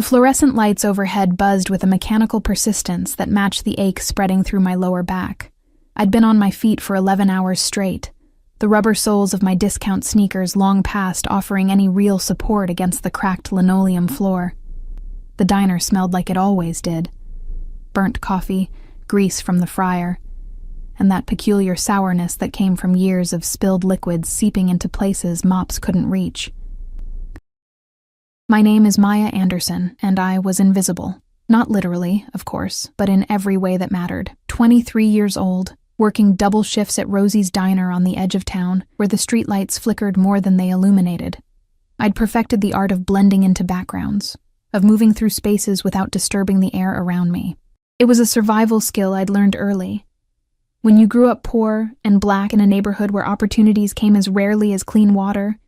The fluorescent lights overhead buzzed with a mechanical persistence that matched the ache spreading through my lower back. I'd been on my feet for 11 hours straight, the rubber soles of my discount sneakers long past offering any real support against the cracked linoleum floor. The diner smelled like it always did. Burnt coffee, grease from the fryer, and that peculiar sourness that came from years of spilled liquids seeping into places mops couldn't reach. My name is Maya Anderson, and I was invisible. Not literally, of course, but in every way that mattered. 23 years old, working double shifts at Rosie's Diner on the edge of town, where the streetlights flickered more than they illuminated. I'd perfected the art of blending into backgrounds, of moving through spaces without disturbing the air around me. It was a survival skill I'd learned early. When you grew up poor and black in a neighborhood where opportunities came as rarely as clean water,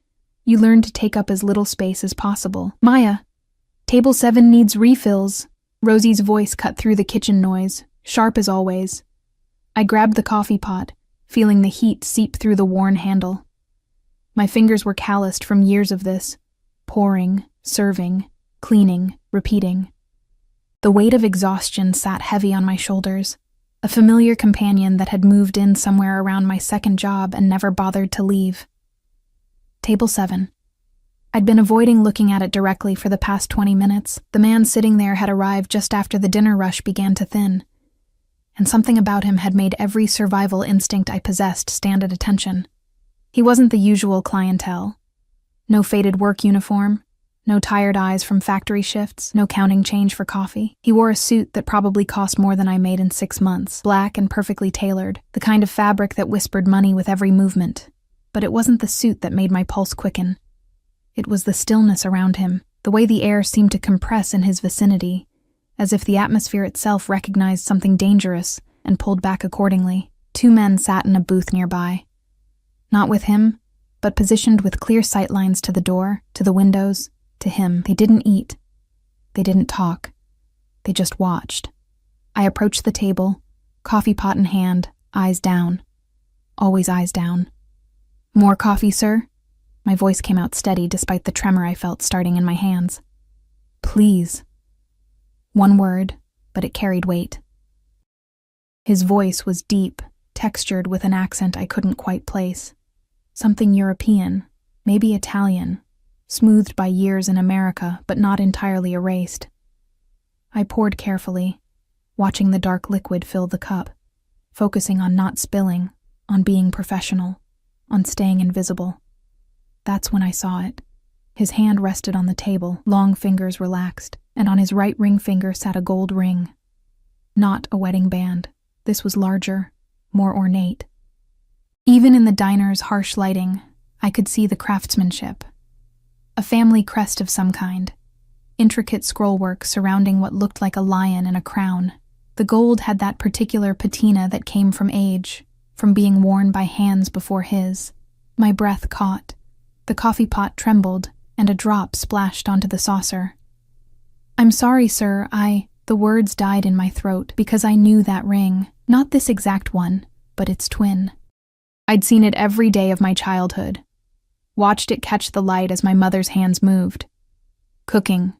you learned to take up as little space as possible. Maya, table 7 needs refills. Rosie's voice cut through the kitchen noise, sharp as always. I grabbed the coffee pot, feeling the heat seep through the worn handle. My fingers were calloused from years of this, pouring, serving, cleaning, repeating. The weight of exhaustion sat heavy on my shoulders, a familiar companion that had moved in somewhere around my second job and never bothered to leave. Table 7. I'd been avoiding looking at it directly for the past 20 minutes. The man sitting there had arrived just after the dinner rush began to thin, and something about him had made every survival instinct I possessed stand at attention. He wasn't the usual clientele. No faded work uniform, no tired eyes from factory shifts, no counting change for coffee. He wore a suit that probably cost more than I made in 6 months, black and perfectly tailored, the kind of fabric that whispered money with every movement. But it wasn't the suit that made my pulse quicken. It was the stillness around him, the way the air seemed to compress in his vicinity, as if the atmosphere itself recognized something dangerous and pulled back accordingly. 2 men sat in a booth nearby. Not with him, but positioned with clear sightlines to the door, to the windows, to him. They didn't eat. They didn't talk. They just watched. I approached the table, coffee pot in hand, eyes down. Always eyes down. "More coffee, sir?" My voice came out steady despite the tremor I felt starting in my hands. "Please." One word, but it carried weight. His voice was deep, textured with an accent I couldn't quite place. Something European, maybe Italian, smoothed by years in America but not entirely erased. I poured carefully, watching the dark liquid fill the cup, focusing on not spilling, on being professional, on staying invisible. That's when I saw it. His hand rested on the table, long fingers relaxed, and on his right ring finger sat a gold ring. Not a wedding band. This was larger, more ornate. Even in the diner's harsh lighting, I could see the craftsmanship. A family crest of some kind. Intricate scrollwork surrounding what looked like a lion in a crown. The gold had that particular patina that came from age, from being worn by hands before his. My breath caught. The coffee pot trembled, and a drop splashed onto the saucer. "I'm sorry, sir, The words died in my throat because I knew that ring. Not this exact one, but its twin. I'd seen it every day of my childhood. Watched it catch the light as my mother's hands moved. Cooking,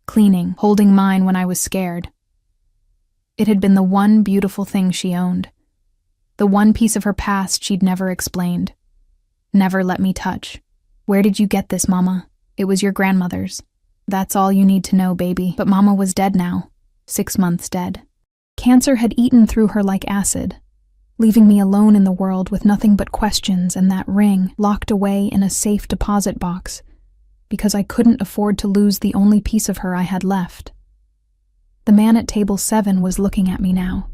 cleaning, holding mine when I was scared. It had been the one beautiful thing she owned. The one piece of her past she'd never explained. Never let me touch. "Where did you get this, Mama?" "It was your grandmother's." "That's all you need to know, baby." But Mama was dead now. 6 months dead. Cancer had eaten through her like acid, leaving me alone in the world with nothing but questions and that ring locked away in a safe deposit box because I couldn't afford to lose the only piece of her I had left. The man at table 7 was looking at me now.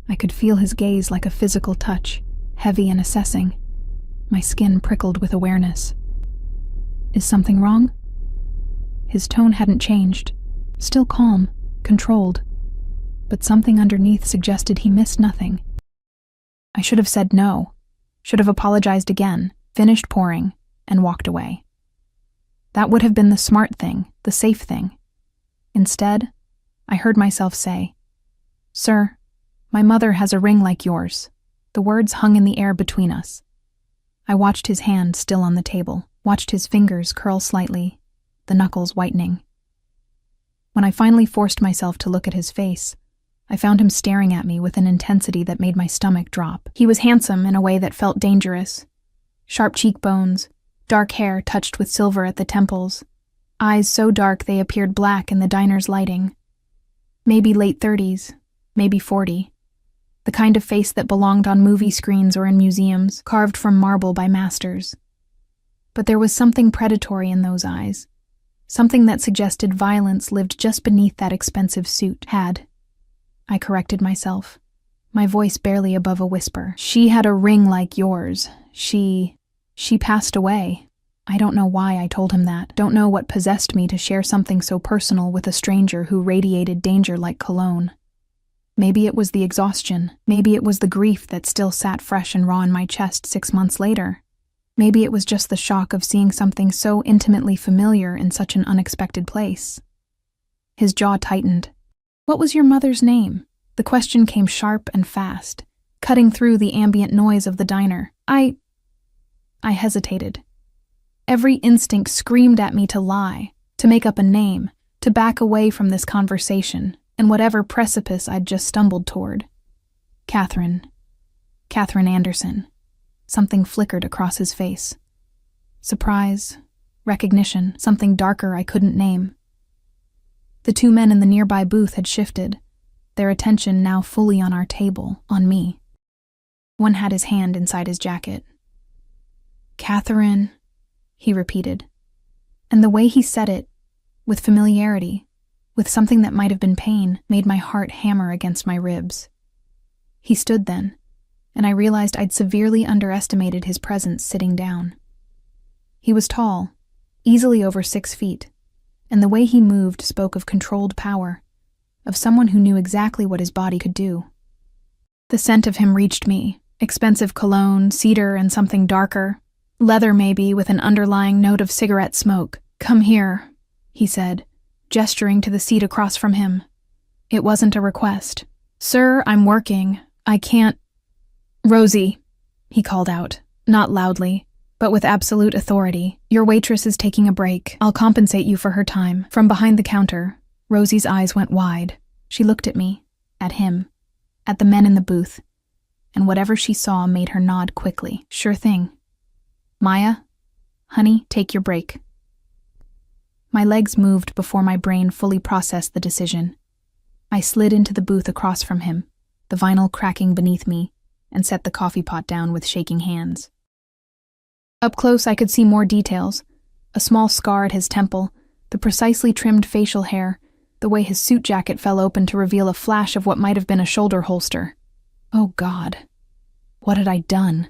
I could feel his gaze like a physical touch, heavy and assessing. My skin prickled with awareness. Is something wrong? His tone hadn't changed, still calm, controlled, but something underneath suggested he missed nothing. I should have said no, should have apologized again, finished pouring, and walked away. That would have been the smart thing, the safe thing. Instead, I heard myself say, "Sir, my mother has a ring like yours." The words hung in the air between us. I watched his hand still on the table, watched his fingers curl slightly, the knuckles whitening. When I finally forced myself to look at his face, I found him staring at me with an intensity that made my stomach drop. He was handsome in a way that felt dangerous. Sharp cheekbones, dark hair touched with silver at the temples, eyes so dark they appeared black in the diner's lighting. Maybe late 30s, maybe 40. The kind of face that belonged on movie screens or in museums, carved from marble by masters. But there was something predatory in those eyes, something that suggested violence lived just beneath that expensive suit. I corrected myself, my voice barely above a whisper. She had a ring like yours. She passed away. I don't know why I told him that. Don't know what possessed me to share something so personal with a stranger who radiated danger like cologne. Maybe it was the exhaustion. Maybe it was the grief that still sat fresh and raw in my chest 6 months later. Maybe it was just the shock of seeing something so intimately familiar in such an unexpected place. His jaw tightened. What was your mother's name? The question came sharp and fast, cutting through the ambient noise of the diner. I hesitated. Every instinct screamed at me to lie, to make up a name, to back away from this conversation and whatever precipice I'd just stumbled toward. Catherine Anderson. Something flickered across his face. Surprise, recognition, something darker I couldn't name. The two men in the nearby booth had shifted, their attention now fully on our table, on me. One had his hand inside his jacket. Catherine, he repeated. And the way he said it, with familiarity, with something that might have been pain, made my heart hammer against my ribs. He stood then, and I realized I'd severely underestimated his presence sitting down. He was tall, easily over 6 feet, and the way he moved spoke of controlled power, of someone who knew exactly what his body could do. The scent of him reached me, expensive cologne, cedar, and something darker, leather maybe with an underlying note of cigarette smoke. Come here, he said, gesturing to the seat across from him. It wasn't a request. Sir, I'm working. I can't. Rosie, he called out, not loudly, but with absolute authority. Your waitress is taking a break. I'll compensate you for her time. From behind the counter, Rosie's eyes went wide. She looked at me, at him, at the men in the booth, and whatever she saw made her nod quickly. Sure thing. Maya, honey, take your break. My legs moved before my brain fully processed the decision. I slid into the booth across from him, the vinyl cracking beneath me, and set the coffee pot down with shaking hands. Up close I could see more details, a small scar at his temple, the precisely trimmed facial hair, the way his suit jacket fell open to reveal a flash of what might have been a shoulder holster. Oh God, what had I done?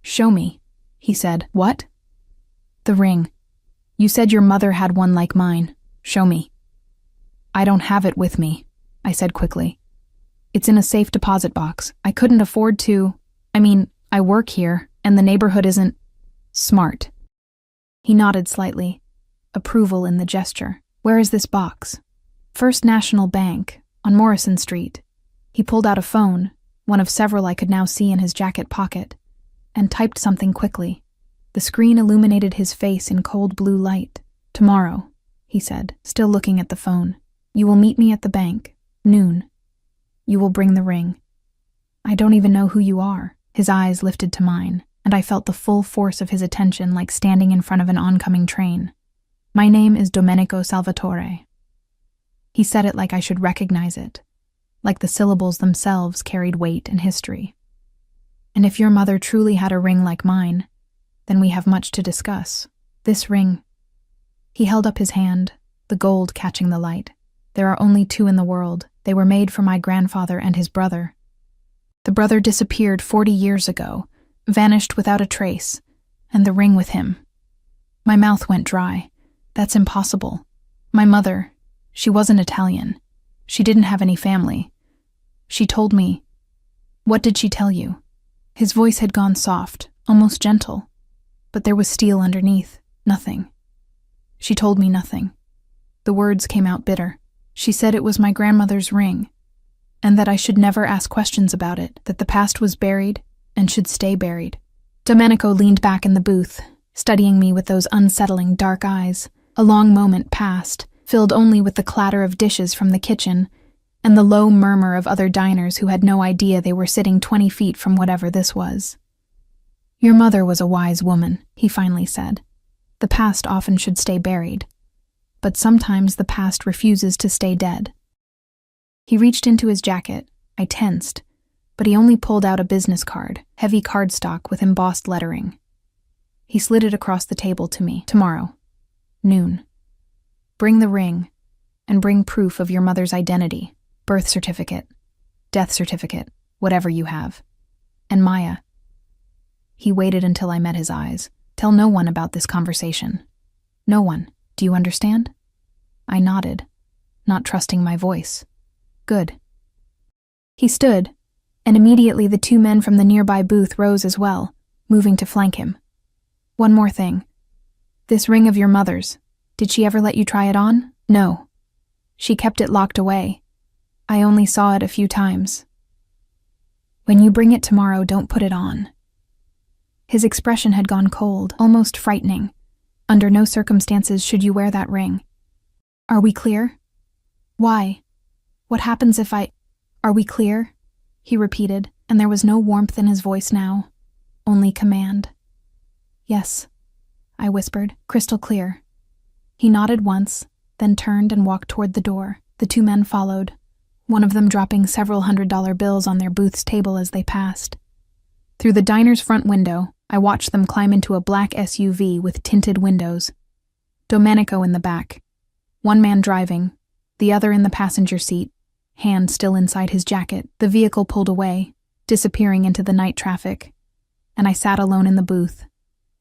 Show me, he said. What? The ring. You said your mother had one like mine. Show me. I don't have it with me, I said quickly. It's in a safe deposit box. I couldn't afford to. I work here, and the neighborhood isn't smart. He nodded slightly, approval in the gesture. Where is this box? First National Bank, on Morrison Street. He pulled out a phone, one of several I could now see in his jacket pocket, and typed something quickly. The screen illuminated his face in cold blue light. Tomorrow, he said, still looking at the phone. You will meet me at the bank, noon. You will bring the ring. I don't even know who you are. His eyes lifted to mine, and I felt the full force of his attention like standing in front of an oncoming train. My name is Domenico Salvatore. He said it like I should recognize it, like the syllables themselves carried weight and history. And if your mother truly had a ring like mine, then we have much to discuss. This ring. He held up his hand, the gold catching the light. There are only 2 in the world. They were made for my grandfather and his brother. The brother disappeared 40 years ago, vanished without a trace, and the ring with him. My mouth went dry. That's impossible. My mother, she wasn't Italian. She didn't have any family. She told me. What did she tell you? His voice had gone soft, almost gentle. But there was steel underneath. Nothing. She told me nothing. The words came out bitter. She said it was my grandmother's ring, and that I should never ask questions about it, that the past was buried and should stay buried. Domenico leaned back in the booth, studying me with those unsettling dark eyes. A long moment passed, filled only with the clatter of dishes from the kitchen and the low murmur of other diners who had no idea they were sitting 20 feet from whatever this was. "Your mother was a wise woman," he finally said. "The past often should stay buried, but sometimes the past refuses to stay dead." He reached into his jacket. I tensed, but he only pulled out a business card, heavy cardstock with embossed lettering. He slid it across the table to me. "Tomorrow, noon. Bring the ring, and bring proof of your mother's identity, birth certificate, death certificate, whatever you have. And Maya." He waited until I met his eyes. "Tell no one about this conversation. No one. Do you understand?" I nodded, not trusting my voice. "Good." He stood, and immediately the two men from the nearby booth rose as well, moving to flank him. "One more thing. This ring of your mother's, did she ever let you try it on?" "No. She kept it locked away. I only saw it a few times." "When you bring it tomorrow, don't put it on." His expression had gone cold, almost frightening. "Under no circumstances should you wear that ring." "Are we clear?" "Why? What happens if I—" "Are we clear?" he repeated, and there was no warmth in his voice now, only command. "Yes," I whispered, "crystal clear." He nodded once, then turned and walked toward the door. The two men followed, one of them dropping several $100 bills on their booth's table as they passed. Through the diner's front window, I watched them climb into a black SUV with tinted windows. Domenico in the back, one man driving, the other in the passenger seat, hand still inside his jacket. The vehicle pulled away, disappearing into the night traffic, and I sat alone in the booth,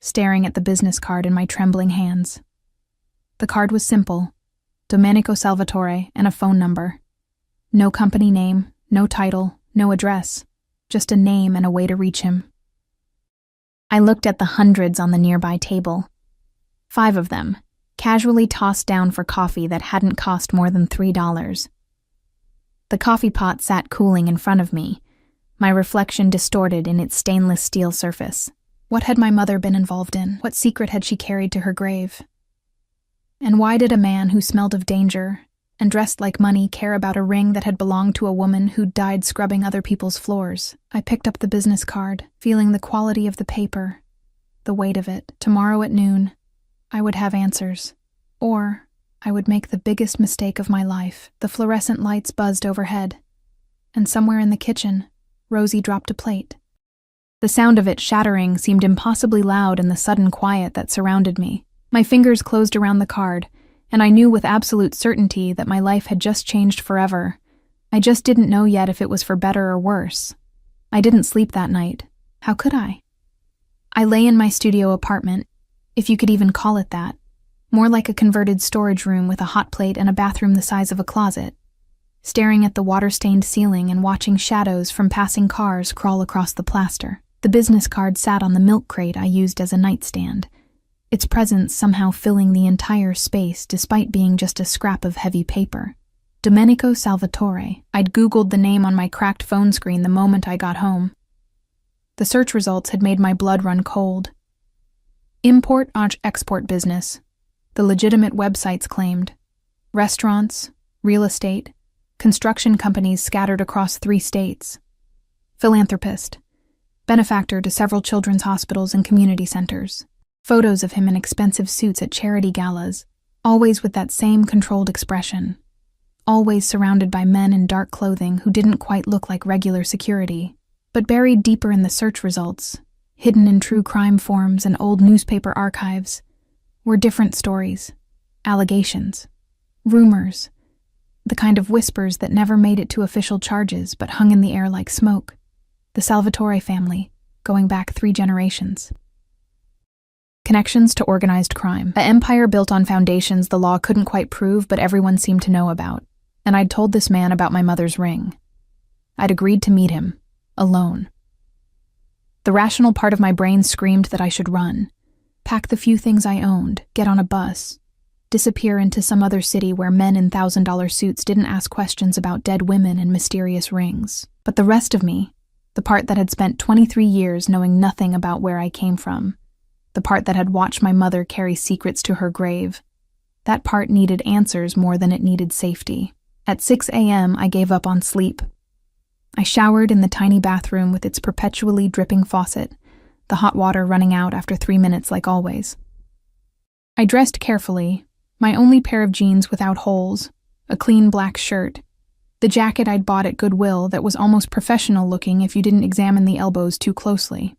staring at the business card in my trembling hands. The card was simple: Domenico Salvatore and a phone number. No company name, no title, no address, just a name and a way to reach him. I looked at the hundreds on the nearby table. 5 of them, casually tossed down for coffee that hadn't cost more than $3. The coffee pot sat cooling in front of me, my reflection distorted in its stainless steel surface. What had my mother been involved in? What secret had she carried to her grave? And why did a man who smelled of danger and dressed like money care about a ring that had belonged to a woman who died scrubbing other people's floors? I picked up the business card, feeling the quality of the paper, the weight of it. Tomorrow at noon, I would have answers. Or I would make the biggest mistake of my life. The fluorescent lights buzzed overhead, and somewhere in the kitchen, Rosie dropped a plate. The sound of it shattering seemed impossibly loud in the sudden quiet that surrounded me. My fingers closed around the card, and I knew with absolute certainty that my life had just changed forever. I just didn't know yet if it was for better or worse. I didn't sleep that night. How could I? I lay in my studio apartment, if you could even call it that, more like a converted storage room with a hot plate and a bathroom the size of a closet, staring at the water-stained ceiling and watching shadows from passing cars crawl across the plaster. The business card sat on the milk crate I used as a nightstand, its presence somehow filling the entire space despite being just a scrap of heavy paper. Domenico Salvatore. I'd Googled the name on my cracked phone screen the moment I got home. The search results had made my blood run cold. Import-export business, the legitimate websites claimed. Restaurants, real estate, construction companies scattered across 3 states. Philanthropist, benefactor to several children's hospitals and community centers. Photos of him in expensive suits at charity galas, always with that same controlled expression. Always surrounded by men in dark clothing who didn't quite look like regular security. But buried deeper in the search results, hidden in true crime forums and old newspaper archives, were different stories, allegations, rumors, the kind of whispers that never made it to official charges but hung in the air like smoke. The Salvatore family, going back 3 generations. Connections to organized crime. An empire built on foundations the law couldn't quite prove but everyone seemed to know about, and I'd told this man about my mother's ring. I'd agreed to meet him, alone. The rational part of my brain screamed that I should run, pack the few things I owned, get on a bus, disappear into some other city where men in $1,000 suits didn't ask questions about dead women and mysterious rings. But the rest of me, the part that had spent 23 years knowing nothing about where I came from, the part that had watched my mother carry secrets to her grave, That part needed answers more than it needed safety. At 6 a.m., I gave up on sleep. I showered in the tiny bathroom with its perpetually dripping faucet, the hot water running out after 3 minutes like always. I dressed carefully, my only pair of jeans without holes, a clean black shirt, the jacket I'd bought at Goodwill that was almost professional looking if you didn't examine the elbows too closely.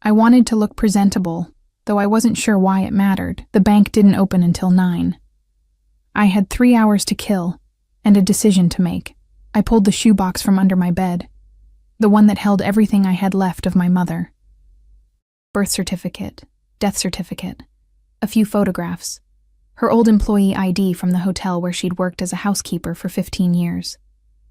I wanted to look presentable, though I wasn't sure why it mattered. The bank didn't open until 9. I had 3 hours to kill, and a decision to make. I pulled the shoebox from under my bed, the one that held everything I had left of my mother. Birth certificate, death certificate, a few photographs, her old employee ID from the hotel where she'd worked as a housekeeper for 15 years.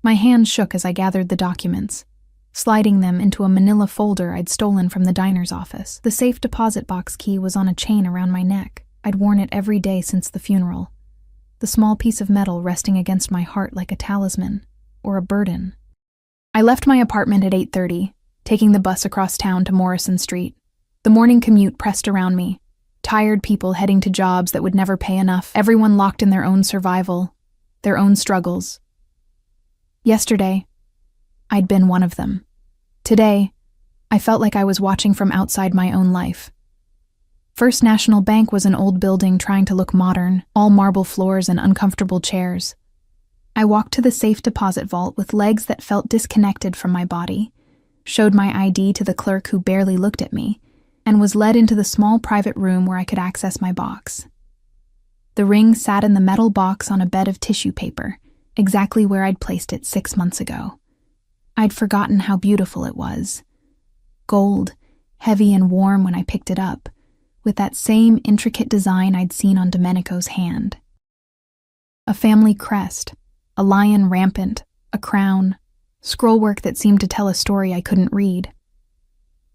My hand shook as I gathered the documents, sliding them into a manila folder I'd stolen from the diner's office. The safe deposit box key was on a chain around my neck. I'd worn it every day since the funeral, the small piece of metal resting against my heart like a talisman or a burden. I left my apartment at 8:30, taking the bus across town to Morrison Street. The morning commute pressed around me, tired people heading to jobs that would never pay enough, everyone locked in their own survival, their own struggles. Yesterday, I'd been one of them. Today, I felt like I was watching from outside my own life. First National Bank was an old building trying to look modern, all marble floors and uncomfortable chairs. I walked to the safe deposit vault with legs that felt disconnected from my body, showed my ID to the clerk who barely looked at me, and was led into the small private room where I could access my box. The ring sat in the metal box on a bed of tissue paper, exactly where I'd placed it 6 months ago. I'd forgotten how beautiful it was. Gold, heavy and warm when I picked it up, with that same intricate design I'd seen on Domenico's hand. A family crest, a lion rampant, a crown, scrollwork that seemed to tell a story I couldn't read.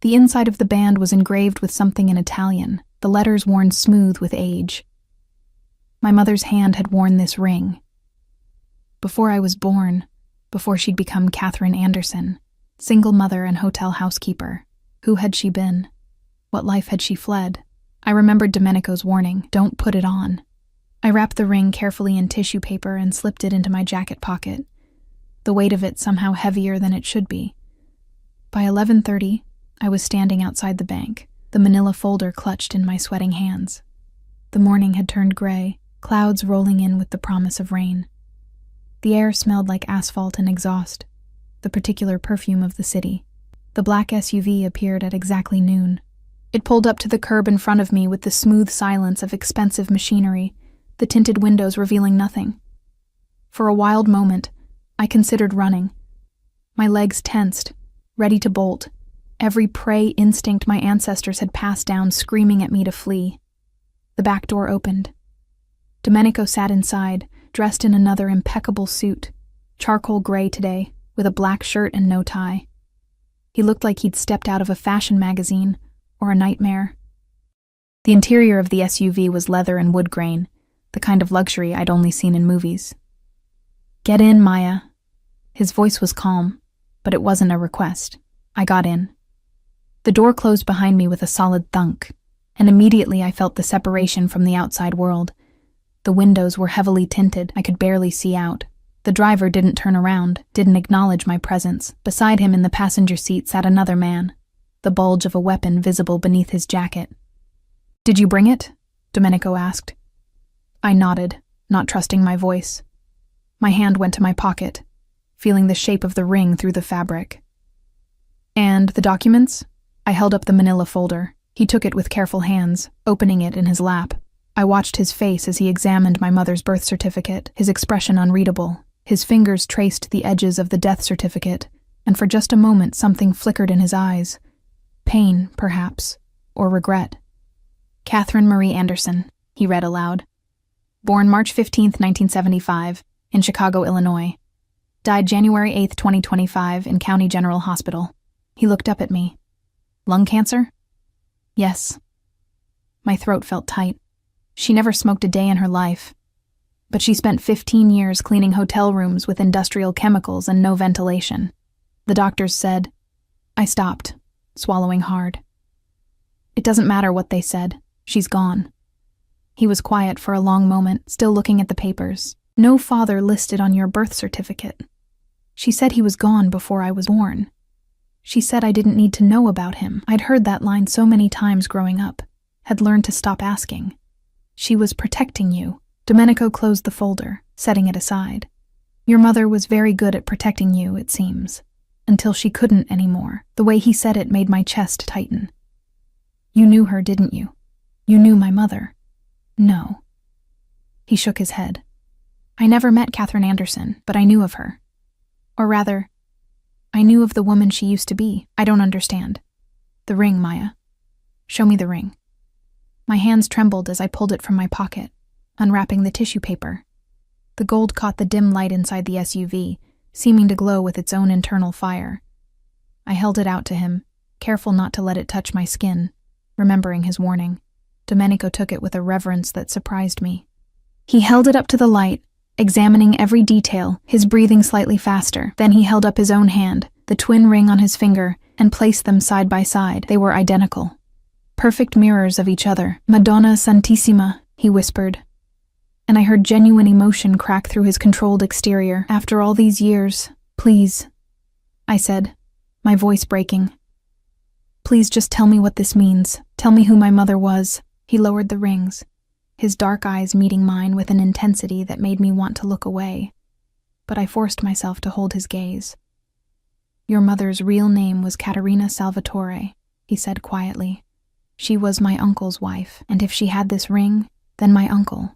The inside of the band was engraved with something in Italian, the letters worn smooth with age. My mother's hand had worn this ring. Before I was born, before she'd become Catherine Anderson, single mother and hotel housekeeper, who had she been? What life had she fled? I remembered Domenico's warning, don't put it on. I wrapped the ring carefully in tissue paper and slipped it into my jacket pocket, the weight of it somehow heavier than it should be. By 11:30, I was standing outside the bank, the manila folder clutched in my sweating hands. The morning had turned gray, clouds rolling in with the promise of rain. The air smelled like asphalt and exhaust, the particular perfume of the city. The black SUV appeared at exactly noon. It pulled up to the curb in front of me with the smooth silence of expensive machinery, the tinted windows revealing nothing. For a wild moment, I considered running. My legs tensed, ready to bolt, every prey instinct my ancestors had passed down screaming at me to flee. The back door opened. Domenico sat inside, dressed in another impeccable suit, charcoal gray today, with a black shirt and no tie. He looked like he'd stepped out of a fashion magazine or a nightmare. The interior of the SUV was leather and wood grain, the kind of luxury I'd only seen in movies. "Get in, Maya." His voice was calm, but it wasn't a request. I got in. The door closed behind me with a solid thunk, and immediately I felt the separation from the outside world. The windows were heavily tinted, I could barely see out. The driver didn't turn around, didn't acknowledge my presence. Beside him in the passenger seat sat another man, the bulge of a weapon visible beneath his jacket. "Did you bring it?" Domenico asked. I nodded, not trusting my voice. My hand went to my pocket, feeling the shape of the ring through the fabric. "And the documents?" I held up the manila folder. He took it with careful hands, opening it in his lap. I watched his face as he examined my mother's birth certificate, his expression unreadable. His fingers traced the edges of the death certificate, and for just a moment something flickered in his eyes. Pain, perhaps, or regret. "Catherine Marie Anderson," he read aloud. "Born March 15, 1975, in Chicago, Illinois. Died January 8, 2025, in County General Hospital." He looked up at me. "Lung cancer?" "Yes." My throat felt tight. She never smoked a day in her life, but she spent 15 years cleaning hotel rooms with industrial chemicals and no ventilation. The doctors said. I stopped, swallowing hard. "It doesn't matter what they said. She's gone." He was quiet for a long moment, still looking at the papers. No father listed on your birth certificate. She said he was gone before I was born. She said I didn't need to know about him. I'd heard that line so many times growing up, had learned to stop asking. She was protecting you. Domenico closed the folder, setting it aside. Your mother was very good at protecting you, it seems, until she couldn't anymore. The way he said it made my chest tighten. You knew her, didn't you? You knew my mother. No. He shook his head. I never met Catherine Anderson, but I knew of her. Or rather, I knew of the woman she used to be. I don't understand. The ring, Maya. Show me the ring. My hands trembled as I pulled it from my pocket, unwrapping the tissue paper. The gold caught the dim light inside the SUV, seeming to glow with its own internal fire. I held it out to him, careful not to let it touch my skin, remembering his warning. Domenico took it with a reverence that surprised me. He held it up to the light, examining every detail, his breathing slightly faster. Then he held up his own hand, the twin ring on his finger, and placed them side by side. They were identical. Perfect mirrors of each other. Madonna Santissima, he whispered. And I heard genuine emotion crack through his controlled exterior. After all these years, please, I said, my voice breaking. Please just tell me what this means. Tell me who my mother was. He lowered the rings, his dark eyes meeting mine with an intensity that made me want to look away. But I forced myself to hold his gaze. Your mother's real name was Caterina Salvatore, he said quietly. She was my uncle's wife, and if she had this ring, then my uncle,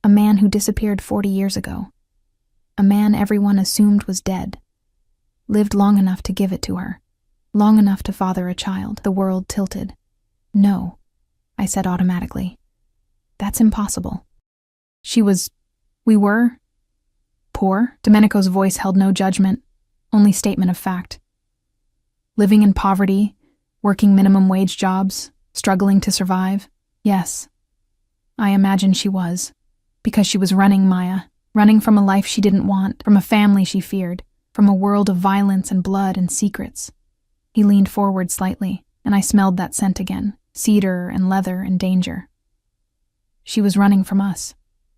a man who disappeared 40 years ago, a man everyone assumed was dead, lived long enough to give it to her, long enough to father a child. The world tilted. No, I said automatically. That's impossible. We were poor? Domenico's voice held no judgment, only statement of fact. Living in poverty, working minimum wage jobs, struggling to survive. Yes, I imagine she was. Because she was running, Maya, running from a life she didn't want, from a family she feared, from a world of violence and blood and secrets. He leaned forward slightly, and I smelled that scent again, cedar and leather and danger. She was running from us.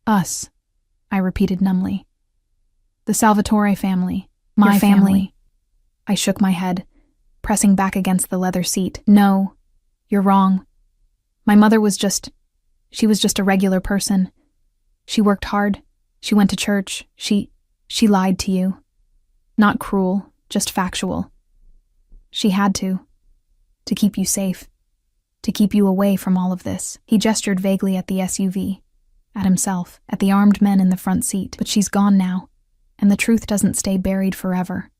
Us, I repeated numbly. The Salvatore family. My family. I shook my head, pressing back against the leather seat. No, you're wrong. My mother was she was just a regular person. She worked hard. She went to church. She lied to you. Not cruel, just factual. She had to keep you safe, to keep you away from all of this. He gestured vaguely at the SUV, at himself, at the armed men in the front seat. But she's gone now, and the truth doesn't stay buried forever.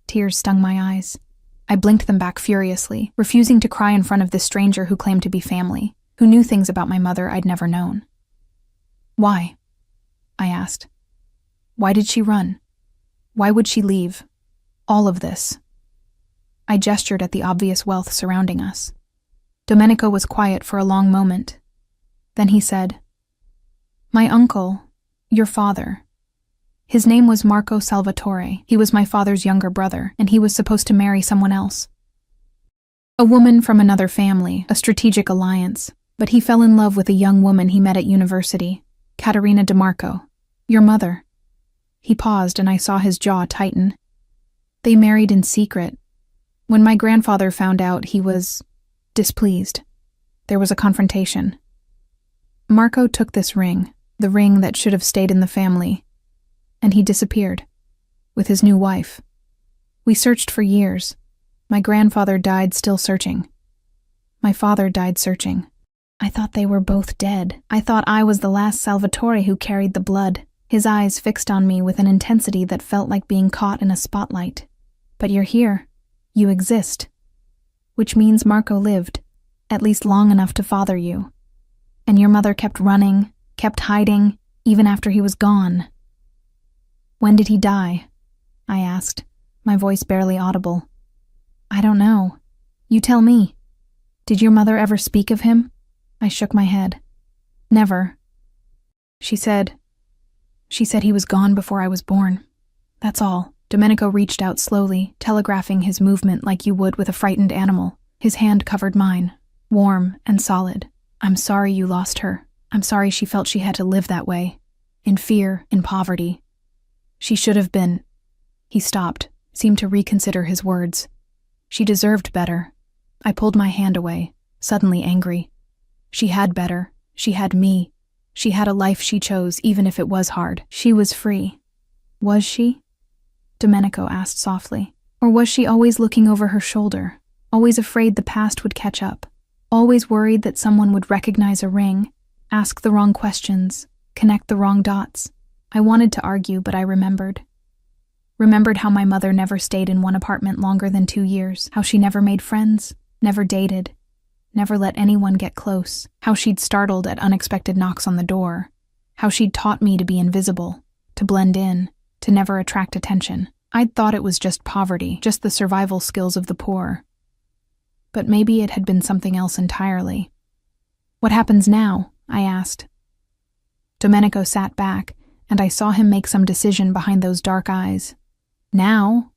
Tears stung my eyes. I blinked them back furiously, refusing to cry in front of this stranger who claimed to be family, who knew things about my mother I'd never known. Why? I asked. Why did she run? Why would she leave? All of this. I gestured at the obvious wealth surrounding us. Domenico was quiet for a long moment. Then he said, My uncle, your father. His name was Marco Salvatore. He was my father's younger brother, and he was supposed to marry someone else. A woman from another family, a strategic alliance, but he fell in love with a young woman he met at university, Caterina DeMarco, your mother. He paused and I saw his jaw tighten. They married in secret. When my grandfather found out, he was displeased. There was a confrontation. Marco took this ring, the ring that should have stayed in the family, and he disappeared, with his new wife. We searched for years. My grandfather died still searching. My father died searching. I thought they were both dead. I thought I was the last Salvatore who carried the blood, his eyes fixed on me with an intensity that felt like being caught in a spotlight. But you're here. You exist. Which means Marco lived, at least long enough to father you. And your mother kept running, kept hiding, even after he was gone. When did he die? I asked, my voice barely audible. I don't know. You tell me. Did your mother ever speak of him? I shook my head. Never. She said he was gone before I was born. That's all. Domenico reached out slowly, telegraphing his movement like you would with a frightened animal. His hand covered mine, warm and solid. I'm sorry you lost her, I'm sorry she felt she had to live that way. In fear, in poverty. She should have been. He stopped, seemed to reconsider his words. She deserved better. I pulled my hand away, suddenly angry. She had better. She had me. She had a life she chose, even if it was hard. She was free. Was she? Domenico asked softly. Or was she always looking over her shoulder, always afraid the past would catch up, always worried that someone would recognize a ring, ask the wrong questions, connect the wrong dots? I wanted to argue, but I remembered. Remembered how my mother never stayed in one apartment longer than 2 years, how she never made friends, never dated, never let anyone get close, how she'd startled at unexpected knocks on the door, how she'd taught me to be invisible, to blend in, to never attract attention. I'd thought it was just poverty, just the survival skills of the poor. But maybe it had been something else entirely. What happens now? I asked. Domenico sat back, and I saw him make some decision behind those dark eyes. Now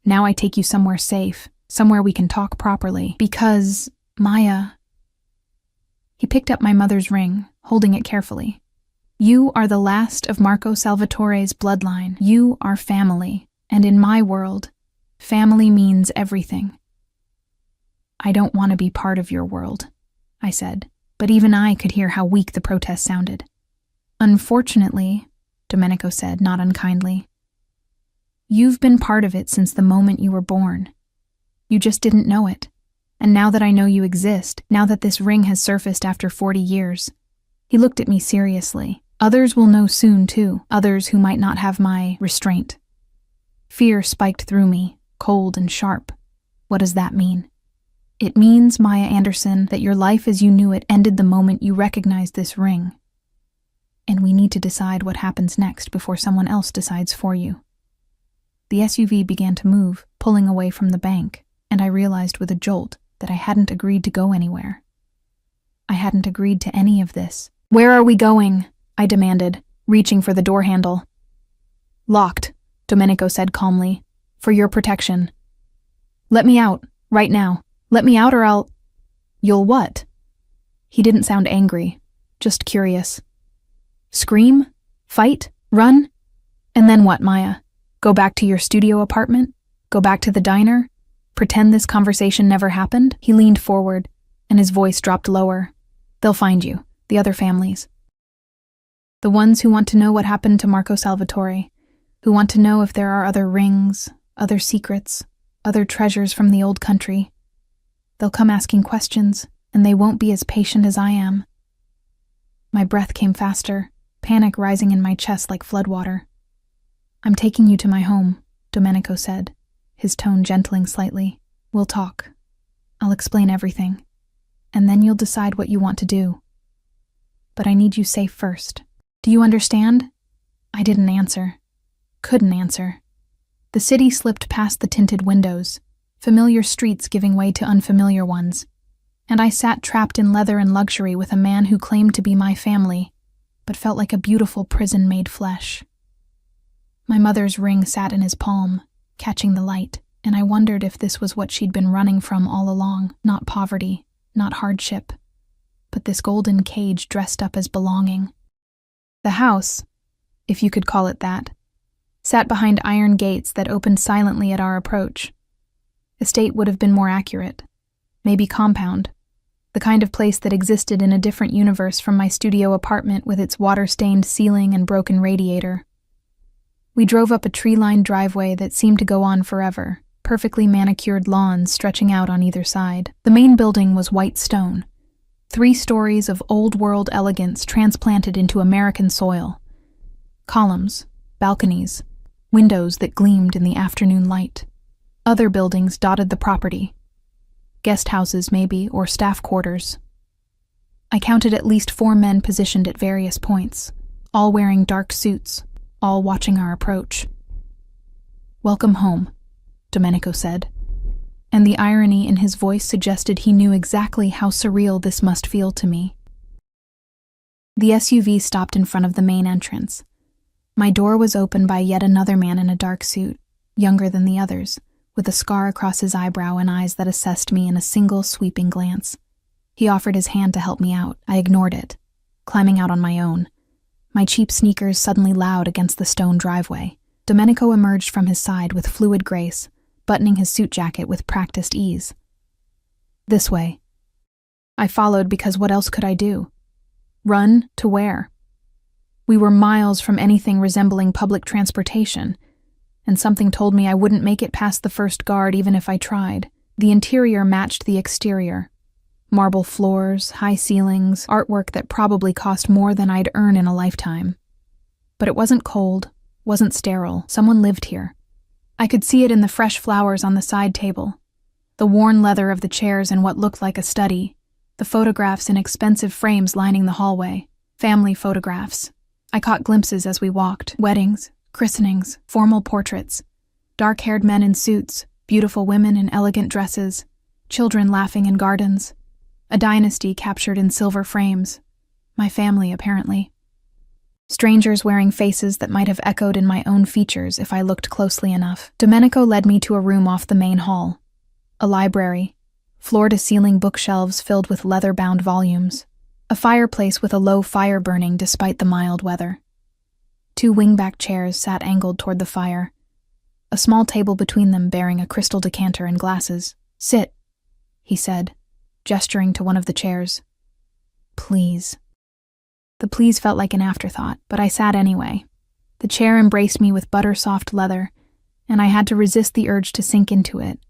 I take you somewhere safe, somewhere we can talk properly, because, Maya... He picked up my mother's ring, holding it carefully. You are the last of Marco Salvatore's bloodline. You are family. And in my world, family means everything. I don't want to be part of your world, I said, but even I could hear how weak the protest sounded. Unfortunately, Domenico said, not unkindly, you've been part of it since the moment you were born. You just didn't know it. And now that I know you exist, now that this ring has surfaced after 40 years, he looked at me seriously. Others will know soon, too, others who might not have my restraint. Fear spiked through me, cold and sharp. What does that mean? It means, Maya Anderson, that your life as you knew it ended the moment you recognized this ring. And we need to decide what happens next before someone else decides for you. The SUV began to move, pulling away from the bank, and I realized with a jolt that I hadn't agreed to go anywhere. I hadn't agreed to any of this. Where are we going? I demanded, reaching for the door handle. Locked, Domenico said calmly. For your protection. Let me out, right now. Let me out or I'll... You'll what? He didn't sound angry, just curious. Scream? Fight? Run? And then what, Maya? Go back to your studio apartment? Go back to the diner? Pretend this conversation never happened? He leaned forward, and his voice dropped lower. They'll find you, the other families. The ones who want to know what happened to Marco Salvatore, who want to know if there are other rings, other secrets, other treasures from the old country. They'll come asking questions, and they won't be as patient as I am. My breath came faster, panic rising in my chest like floodwater. I'm taking you to my home, Domenico said, his tone gentling slightly. We'll talk. I'll explain everything, and then you'll decide what you want to do. But I need you safe first. Do you understand? I didn't answer. Couldn't answer. The city slipped past the tinted windows, familiar streets giving way to unfamiliar ones, and I sat trapped in leather and luxury with a man who claimed to be my family, but felt like a beautiful prison made flesh. My mother's ring sat in his palm, catching the light, and I wondered if this was what she'd been running from all along, not poverty, not hardship, but this golden cage dressed up as belonging. The house, if you could call it that, sat behind iron gates that opened silently at our approach. Estate would have been more accurate. Maybe compound. The kind of place that existed in a different universe from my studio apartment with its water-stained ceiling and broken radiator. We drove up a tree-lined driveway that seemed to go on forever, perfectly manicured lawns stretching out on either side. The main building was white stone, 3 stories of old-world elegance transplanted into American soil. Columns, balconies, windows that gleamed in the afternoon light. Other buildings dotted the property. Guest houses, maybe, or staff quarters. I counted at least 4 men positioned at various points, all wearing dark suits, all watching our approach. Welcome home, Domenico said, and the irony in his voice suggested he knew exactly how surreal this must feel to me. The SUV stopped in front of the main entrance. My door was opened by yet another man in a dark suit, younger than the others, with a scar across his eyebrow and eyes that assessed me in a single sweeping glance. He offered his hand to help me out. I ignored it, climbing out on my own, my cheap sneakers suddenly loud against the stone driveway. Domenico emerged from his side with fluid grace, buttoning his suit jacket with practiced ease. This way. I followed because what else could I do? Run to where? We were miles from anything resembling public transportation, and something told me I wouldn't make it past the first guard even if I tried. The interior matched the exterior. Marble floors, high ceilings, artwork that probably cost more than I'd earn in a lifetime. But it wasn't cold, wasn't sterile. Someone lived here. I could see it in the fresh flowers on the side table, the worn leather of the chairs in what looked like a study, the photographs in expensive frames lining the hallway, family photographs. I caught glimpses as we walked: weddings, christenings, formal portraits, dark-haired men in suits, beautiful women in elegant dresses, children laughing in gardens, a dynasty captured in silver frames. My family, apparently. Strangers wearing faces that might have echoed in my own features if I looked closely enough. Domenico led me to a room off the main hall. A library, floor-to-ceiling bookshelves filled with leather-bound volumes, a fireplace with a low fire burning despite the mild weather. 2 wingback chairs sat angled toward the fire, a small table between them bearing a crystal decanter and glasses. "Sit," he said, gesturing to one of the chairs. "Please." The please felt like an afterthought, but I sat anyway. The chair embraced me with butter-soft leather, and I had to resist the urge to sink into it,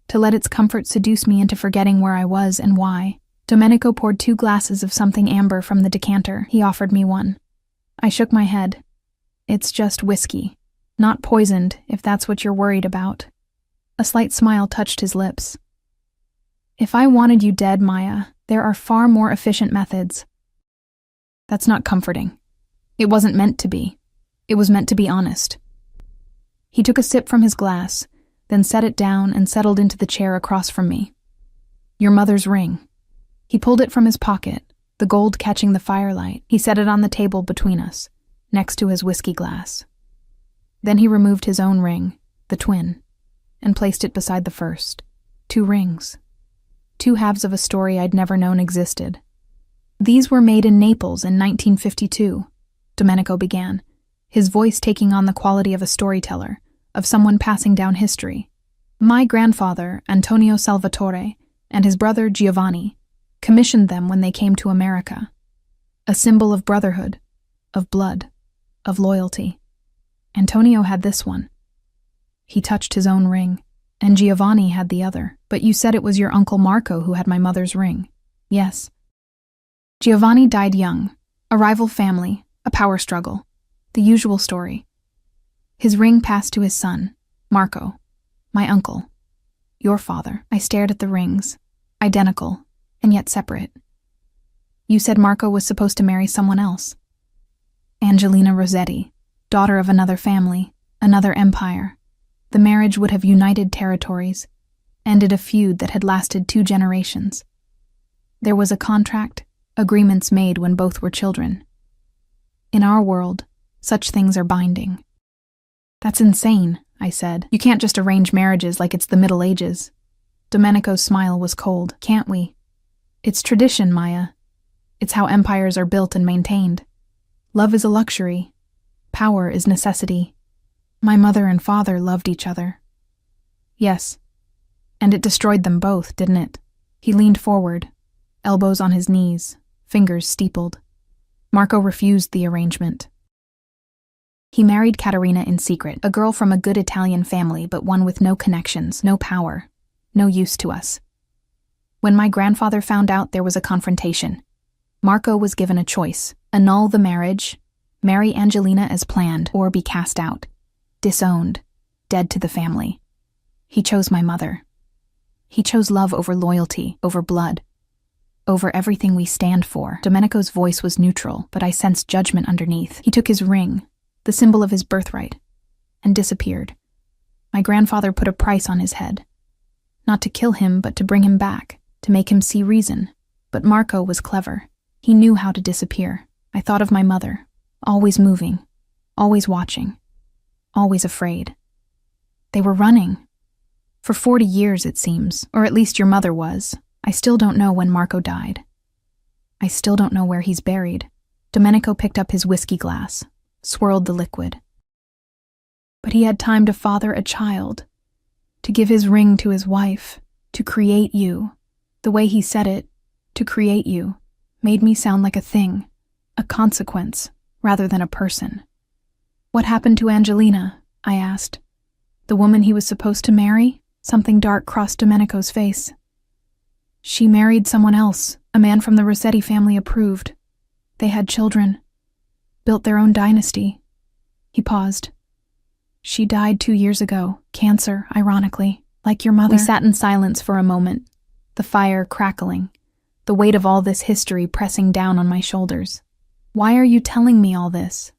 to let its comfort seduce me into forgetting where I was and why. Domenico poured 2 glasses of something amber from the decanter. He offered me one. I shook my head. "It's just whiskey. Not poisoned, if that's what you're worried about." A slight smile touched his lips. "If I wanted you dead, Maya, there are far more efficient methods." That's not comforting. It wasn't meant to be. It was meant to be honest. He took a sip from his glass, then set it down and settled into the chair across from me. "Your mother's ring." He pulled it from his pocket, the gold catching the firelight. He set it on the table between us, next to his whiskey glass. Then he removed his own ring, the twin, and placed it beside the first. 2 rings. 2 halves of a story I'd never known existed. "These were made in Naples in 1952, Domenico began, his voice taking on the quality of a storyteller, of someone passing down history. "My grandfather, Antonio Salvatore, and his brother Giovanni, commissioned them when they came to America. A symbol of brotherhood, of blood, of loyalty. Antonio had this one." He touched his own ring, "and Giovanni had the other. But you said it was your uncle Marco who had my mother's ring." "Yes." "Giovanni died young. A rival family, a power struggle. The usual story. His ring passed to his son, Marco, my uncle. Your father." I stared at the rings, identical, and yet separate. "You said Marco was supposed to marry someone else." "Angelina Rossetti, daughter of another family, another empire. The marriage would have united territories, ended a feud that had lasted 2 generations. There was a contract, agreements made when both were children. In our world, such things are binding." "That's insane," I said. "You can't just arrange marriages like it's the Middle Ages." Domenico's smile was cold. "Can't we? It's tradition, Maya. It's how empires are built and maintained. Love is a luxury. Power is necessity. My mother and father loved each other." "Yes. And it destroyed them both, didn't it?" He leaned forward, elbows on his knees, fingers steepled. "Marco refused the arrangement. He married Caterina in secret, a girl from a good Italian family, but one with no connections, no power, no use to us. When my grandfather found out, there was a confrontation. Marco was given a choice: annul the marriage, marry Angelina as planned, or be cast out, disowned, dead to the family. He chose my mother. He chose love over loyalty, over blood, over everything we stand for." Domenico's voice was neutral, but I sensed judgment underneath. He took his ring, the symbol of his birthright, and disappeared. My grandfather put a price on his head. Not to kill him, but to bring him back, to make him see reason. But Marco was clever. He knew how to disappear. I thought of my mother, always moving, always watching, always afraid. They were running. For 40 years, it seems, or at least your mother was. I still don't know when Marco died. I still don't know where he's buried. Domenico picked up his whiskey glass, swirled the liquid. But he had time to father a child, to give his ring to his wife, to create you. The way he said it, to create you, made me sound like a thing, a consequence, rather than a person. What happened to Angelina? I asked. The woman he was supposed to marry? Something dark crossed Domenico's face. She married someone else, a man from the Rossetti family approved. They had children, built their own dynasty. He paused. She died 2 years ago, cancer, ironically, like your mother. We sat in silence for a moment, the fire crackling, the weight of all this history pressing down on my shoulders. Why are you telling me all this?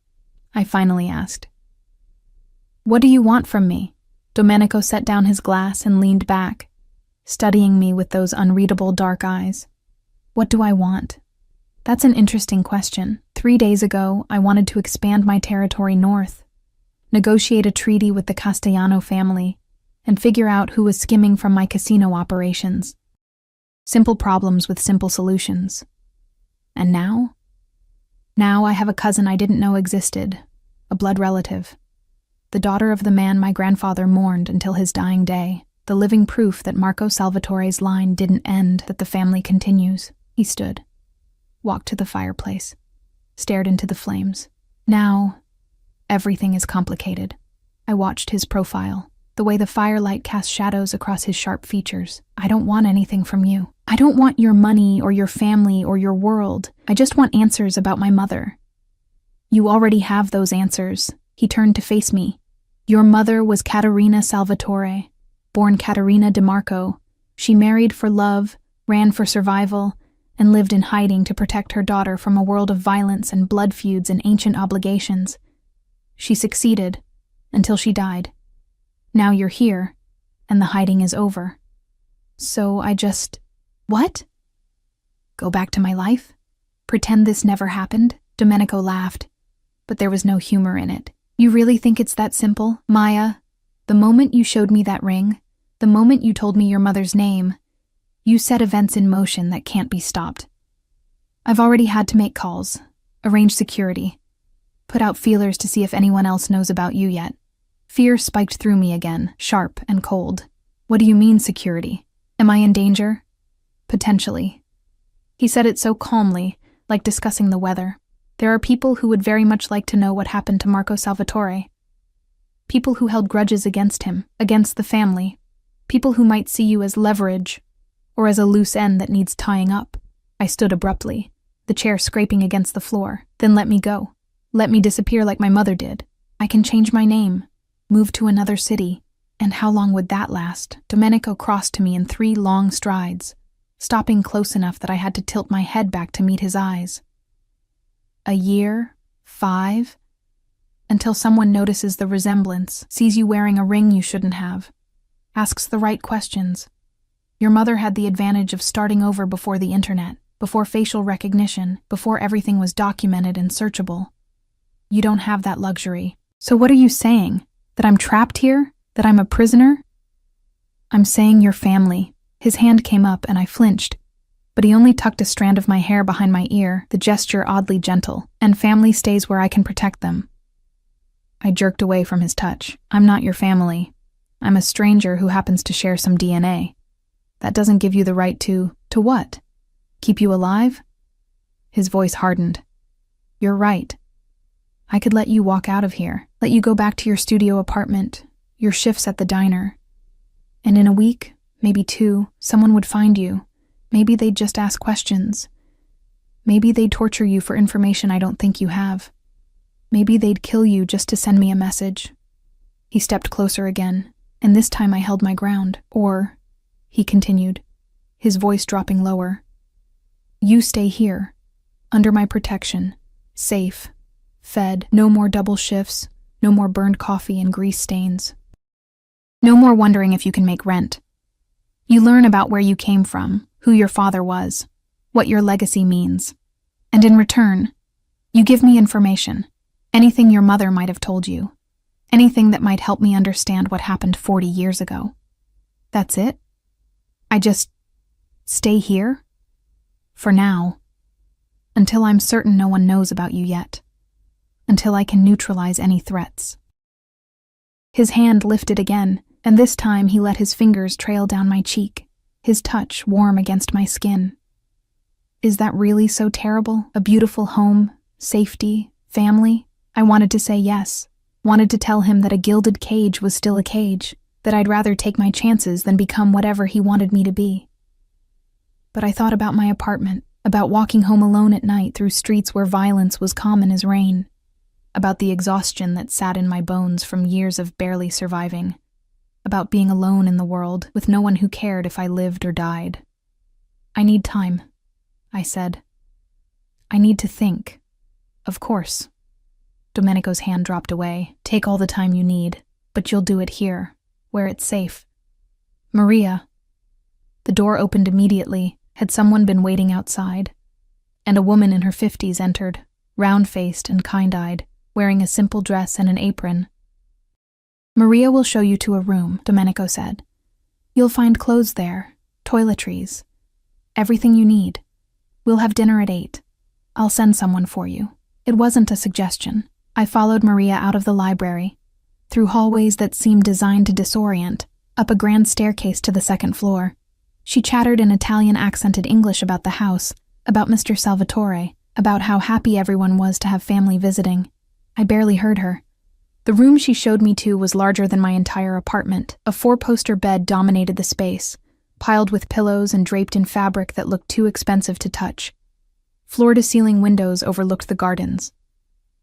I finally asked. What do you want from me? Domenico set down his glass and leaned back, studying me with those unreadable dark eyes. What do I want? That's an interesting question. 3 days ago, I wanted to expand my territory north, negotiate a treaty with the Castellano family, and figure out who was skimming from my casino operations. Simple problems with simple solutions. And now? Now I have a cousin I didn't know existed, a blood relative. The daughter of the man my grandfather mourned until his dying day, the living proof that Marco Salvatore's line didn't end, that the family continues. He stood, walked to the fireplace, stared into the flames. Now, everything is complicated. I watched his profile, the way the firelight cast shadows across his sharp features. I don't want anything from you. I don't want your money or your family or your world. I just want answers about my mother. You already have those answers. He turned to face me. Your mother was Caterina Salvatore, born Caterina DeMarco. She married for love, ran for survival, and lived in hiding to protect her daughter from a world of violence and blood feuds and ancient obligations. She succeeded, until she died. Now you're here, and the hiding is over. So I just... What? Go back to my life? Pretend this never happened? Domenico laughed, but there was no humor in it. You really think it's that simple, Maya? The moment you showed me that ring, the moment you told me your mother's name, you set events in motion that can't be stopped. I've already had to make calls, arrange security, put out feelers to see if anyone else knows about you yet. Fear spiked through me again, sharp and cold. What do you mean, security? Am I in danger? Potentially. He said it so calmly, like discussing the weather. There are people who would very much like to know what happened to Marco Salvatore. People who held grudges against him, against the family. People who might see you as leverage, or as a loose end that needs tying up. I stood abruptly, the chair scraping against the floor. Then let me go. Let me disappear like my mother did. I can change my name, move to another city. And how long would that last? Domenico crossed to me in 3 long strides, stopping close enough that I had to tilt my head back to meet his eyes. A year? 5? Until someone notices the resemblance, sees you wearing a ring you shouldn't have, asks the right questions. Your mother had the advantage of starting over before the internet, before facial recognition, before everything was documented and searchable. You don't have that luxury. So what are you saying? That I'm trapped here? That I'm a prisoner? I'm saying your family. His hand came up and I flinched, but he only tucked a strand of my hair behind my ear, the gesture oddly gentle. And family stays where I can protect them. I jerked away from his touch. I'm not your family. I'm a stranger who happens to share some DNA. That doesn't give you the right to what? Keep you alive? His voice hardened. You're right. I could let you walk out of here, let you go back to your studio apartment, your shifts at the diner. And in a week, maybe 2, someone would find you. Maybe they'd just ask questions. Maybe they'd torture you for information I don't think you have. Maybe they'd kill you just to send me a message. He stepped closer again, and this time I held my ground. Or, he continued, his voice dropping lower, you stay here, under my protection, safe, fed, no more double shifts, no more burned coffee and grease stains. No more wondering if you can make rent. You learn about where you came from, who your father was, what your legacy means. And in return, you give me information, anything your mother might have told you, anything that might help me understand what happened 40 years ago. That's it? I just stay here? For now. Until I'm certain no one knows about you yet. Until I can neutralize any threats." His hand lifted again, and this time he let his fingers trail down my cheek, his touch warm against my skin. "Is that really so terrible? A beautiful home, safety, family?" I wanted to say yes, wanted to tell him that a gilded cage was still a cage, that I'd rather take my chances than become whatever he wanted me to be. But I thought about my apartment, about walking home alone at night through streets where violence was common as rain, about the exhaustion that sat in my bones from years of barely surviving, about being alone in the world with no one who cared if I lived or died. "I need time," I said. "I need to think." "Of course." Domenico's hand dropped away. "Take all the time you need, but you'll do it here, where it's safe." "Maria." The door opened immediately. Had someone been waiting outside? And a woman in her 50s entered, round-faced and kind-eyed, wearing a simple dress and an apron. "Maria will show you to a room," Domenico said. "You'll find clothes there, toiletries, everything you need. We'll have dinner at 8. I'll send someone for you." It wasn't a suggestion. I followed Maria out of the library, through hallways that seemed designed to disorient, up a grand staircase to the second floor. She chattered in Italian-accented English about the house, about Mr. Salvatore, about how happy everyone was to have family visiting. I barely heard her. The room she showed me to was larger than my entire apartment. A 4-poster bed dominated the space, piled with pillows and draped in fabric that looked too expensive to touch. Floor-to-ceiling windows overlooked the gardens.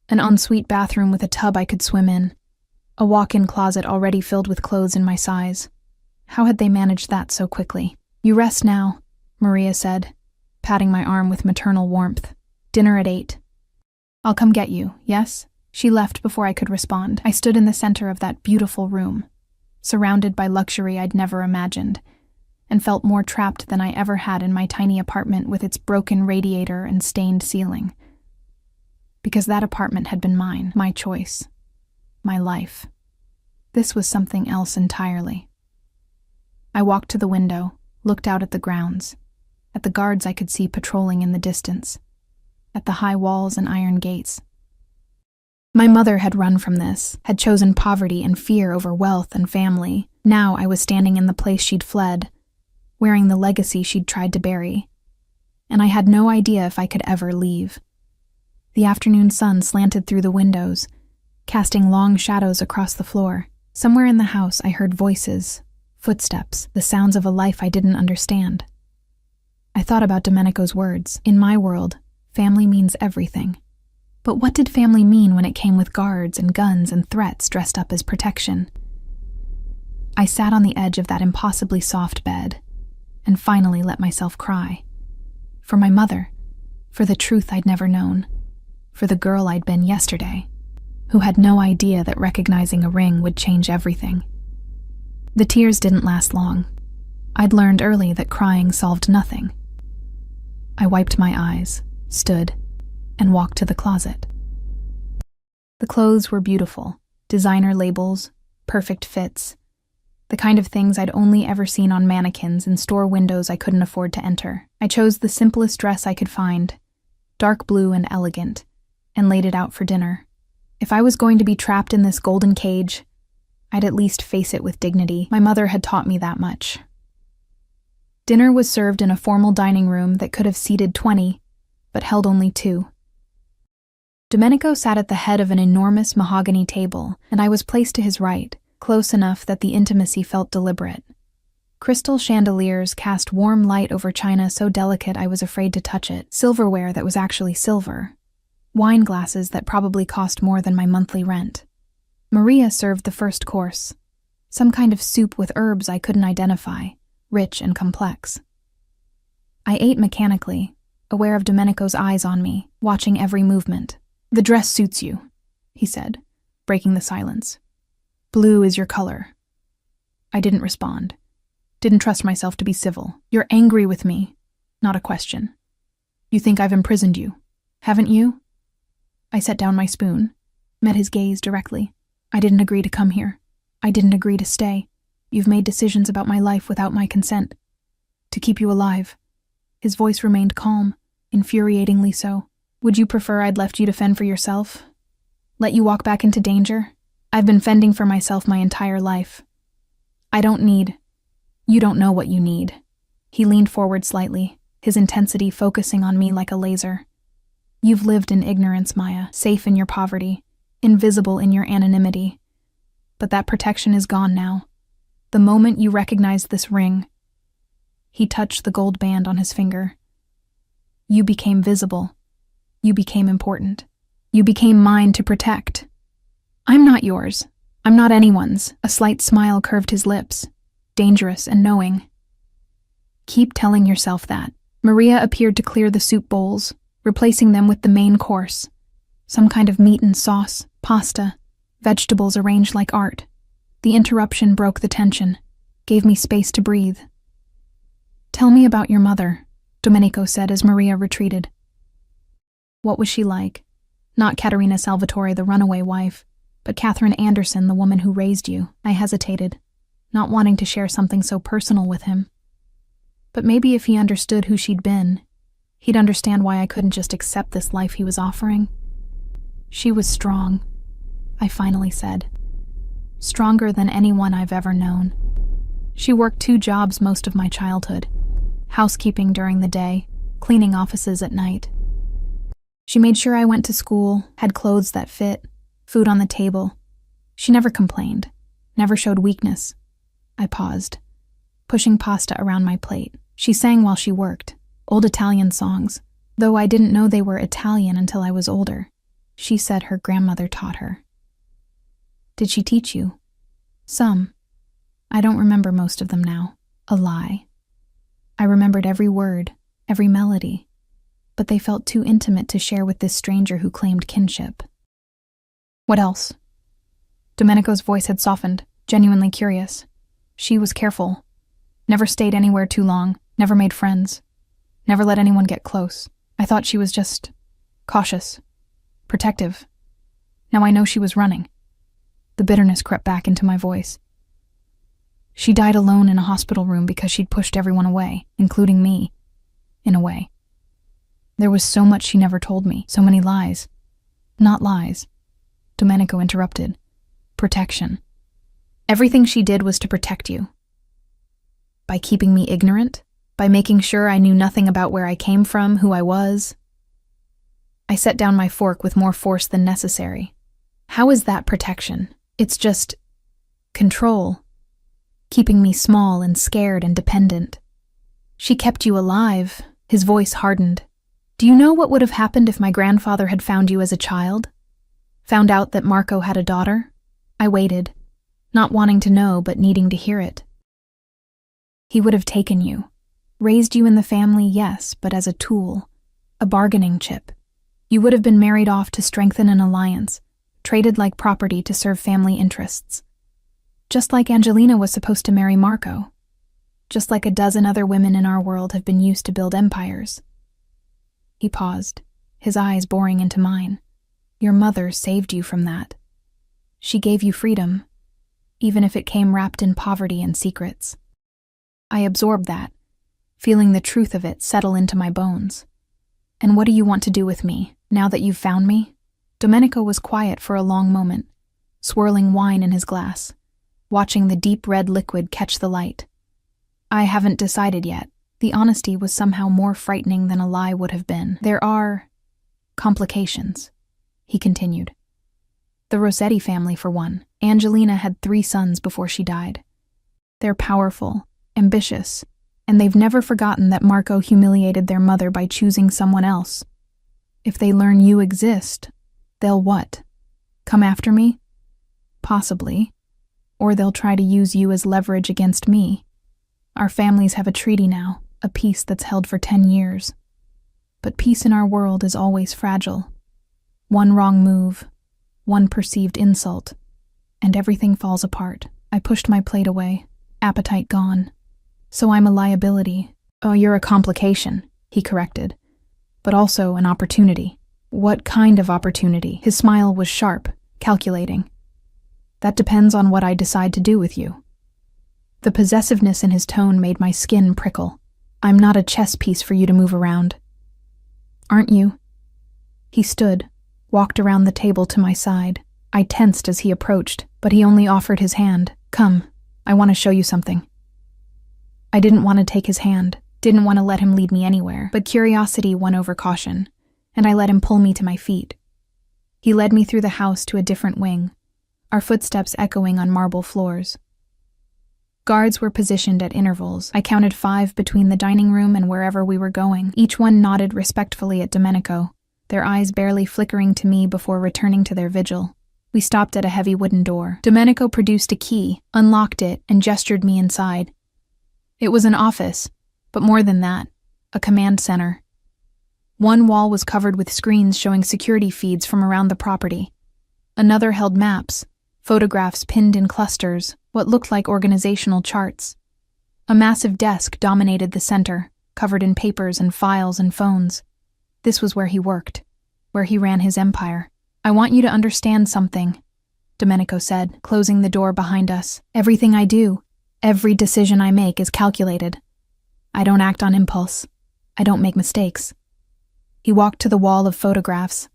An ensuite bathroom with a tub I could swim in. A walk-in closet already filled with clothes in my size. How had they managed that so quickly? "You rest now," Maria said, patting my arm with maternal warmth. "Dinner at 8. I'll come get you, yes?" She left before I could respond. I stood in the center of that beautiful room, surrounded by luxury I'd never imagined, and felt more trapped than I ever had in my tiny apartment with its broken radiator and stained ceiling. Because that apartment had been mine, my choice, my life. This was something else entirely. I walked to the window, looked out at the grounds, at the guards I could see patrolling in the distance, at the high walls and iron gates. My mother had run from this, had chosen poverty and fear over wealth and family. Now I was standing in the place she'd fled, wearing the legacy she'd tried to bury. And I had no idea if I could ever leave. The afternoon sun slanted through the windows, casting long shadows across the floor. Somewhere in the house I heard voices, footsteps, the sounds of a life I didn't understand. I thought about Domenico's words. In my world, family means everything. But what did family mean when it came with guards and guns and threats dressed up as protection? I sat on the edge of that impossibly soft bed, and finally let myself cry. For my mother, for the truth I'd never known, for the girl I'd been yesterday, who had no idea that recognizing a ring would change everything. The tears didn't last long. I'd learned early that crying solved nothing. I wiped my eyes, stood, and walked to the closet. The clothes were beautiful, designer labels, perfect fits, the kind of things I'd only ever seen on mannequins in store windows I couldn't afford to enter. I chose the simplest dress I could find, dark blue and elegant, and laid it out for dinner. If I was going to be trapped in this golden cage, I'd at least face it with dignity. My mother had taught me that much. Dinner was served in a formal dining room that could have seated 20, but held only 2. Domenico sat at the head of an enormous mahogany table, and I was placed to his right, close enough that the intimacy felt deliberate. Crystal chandeliers cast warm light over china so delicate I was afraid to touch it, silverware that was actually silver, wine glasses that probably cost more than my monthly rent. Maria served the first course, some kind of soup with herbs I couldn't identify, rich and complex. I ate mechanically, aware of Domenico's eyes on me, watching every movement. "The dress suits you," he said, breaking the silence. "Blue is your color." I didn't respond. Didn't trust myself to be civil. "You're angry with me." Not a question. "You think I've imprisoned you, haven't you?" I set down my spoon, met his gaze directly. "I didn't agree to come here. I didn't agree to stay. You've made decisions about my life without my consent. To keep you alive." His voice remained calm, infuriatingly so. Would you prefer I'd left you to fend for yourself? Let you walk back into danger? I've been fending for myself my entire life. I don't need. You don't know what you need. He leaned forward slightly, his intensity focusing on me like a laser. You've lived in ignorance, Maya, safe in your poverty, invisible in your anonymity. But that protection is gone now. The moment you recognized this ring, he touched the gold band on his finger. You became visible. You became important. You became mine to protect. I'm not yours. I'm not anyone's. A slight smile curved his lips, dangerous and knowing. Keep telling yourself that. Maria appeared to clear the soup bowls, replacing them with the main course. Some kind of meat and sauce, pasta, vegetables arranged like art. The interruption broke the tension, gave me space to breathe. Tell me about your mother, Domenico said as Maria retreated. What was she like? Not Caterina Salvatore, the runaway wife, but Catherine Anderson, the woman who raised you. I hesitated, not wanting to share something so personal with him. But maybe if he understood who she'd been, he'd understand why I couldn't just accept this life he was offering. She was strong, I finally said. Stronger than anyone I've ever known. She worked 2 jobs most of my childhood. Housekeeping during the day, cleaning offices at night. She made sure I went to school, had clothes that fit, food on the table. She never complained, never showed weakness. I paused, pushing pasta around my plate. She sang while she worked, old Italian songs, though I didn't know they were Italian until I was older. She said her grandmother taught her. Did she teach you? Some. I don't remember most of them now. A lie. I remembered every word, every melody, but they felt too intimate to share with this stranger who claimed kinship. What else? Domenico's voice had softened, genuinely curious. She was careful. Never stayed anywhere too long, never made friends, never let anyone get close. I thought she was just cautious, protective. Now I know she was running. The bitterness crept back into my voice. She died alone in a hospital room because she'd pushed everyone away, including me, in a way. There was so much she never told me, so many lies. Not lies. Domenico interrupted. Protection. Everything she did was to protect you. By keeping me ignorant? By making sure I knew nothing about where I came from, who I was? I set down my fork with more force than necessary. How is that protection? It's just control. Keeping me small and scared and dependent. She kept you alive. His voice hardened. Do you know what would have happened if my grandfather had found you as a child? Found out that Marco had a daughter? I waited, not wanting to know but needing to hear it. He would have taken you. Raised you in the family, yes, but as a tool, a bargaining chip. You would have been married off to strengthen an alliance, traded like property to serve family interests. Just like Angelina was supposed to marry Marco. Just like a dozen other women in our world have been used to build empires. He paused, his eyes boring into mine. Your mother saved you from that. She gave you freedom, even if it came wrapped in poverty and secrets. I absorbed that, feeling the truth of it settle into my bones. And what do you want to do with me, now that you've found me? Domenico was quiet for a long moment, swirling wine in his glass, watching the deep red liquid catch the light. I haven't decided yet. The honesty was somehow more frightening than a lie would have been. There are complications, he continued. The Rossetti family, for one. Angelina had 3 sons before she died. They're powerful, ambitious, and they've never forgotten that Marco humiliated their mother by choosing someone else. If they learn you exist, they'll what? Come after me? Possibly. Or they'll try to use you as leverage against me. Our families have a treaty now, a peace that's held for 10 years. But peace in our world is always fragile. One wrong move, one perceived insult, and everything falls apart. I pushed my plate away, appetite gone. So I'm a liability. Oh, you're a complication, he corrected, but also an opportunity. What kind of opportunity? His smile was sharp, calculating. That depends on what I decide to do with you. The possessiveness in his tone made my skin prickle. I'm not a chess piece for you to move around. Aren't you? He stood, walked around the table to my side. I tensed as he approached, but he only offered his hand. Come, I want to show you something. I didn't want to take his hand, didn't want to let him lead me anywhere, but curiosity won over caution, and I let him pull me to my feet. He led me through the house to a different wing, our footsteps echoing on marble floors. Guards were positioned at intervals. I counted 5 between the dining room and wherever we were going. Each one nodded respectfully at Domenico, their eyes barely flickering to me before returning to their vigil. We stopped at a heavy wooden door. Domenico produced a key, unlocked it, and gestured me inside. It was an office, but more than that, a command center. One wall was covered with screens showing security feeds from around the property. Another held maps, photographs pinned in clusters, what looked like organizational charts. A massive desk dominated the center, covered in papers and files and phones. This was where he worked, where he ran his empire. I want you to understand something, Domenico said, closing the door behind us. Everything I do, every decision I make is calculated. I don't act on impulse. I don't make mistakes. He walked to the wall of photographs,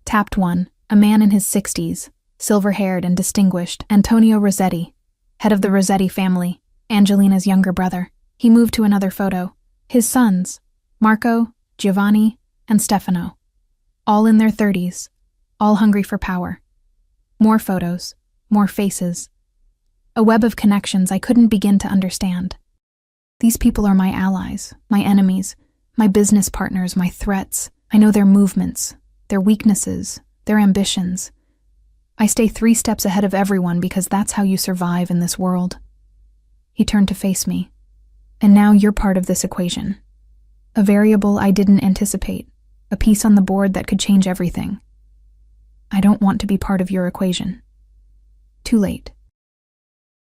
tapped one, a man in his 60s, silver-haired and distinguished, Antonio Rossetti, head of the Rossetti family, Angelina's younger brother. He moved to another photo. His sons, Marco, Giovanni, and Stefano, all in their 30s, all hungry for power. More photos, more faces. A web of connections I couldn't begin to understand. These people are my allies, my enemies, my business partners, my threats. I know their movements, their weaknesses, their ambitions. I stay 3 steps ahead of everyone because that's how you survive in this world. He turned to face me. And now you're part of this equation. A variable I didn't anticipate, a piece on the board that could change everything. I don't want to be part of your equation. Too late.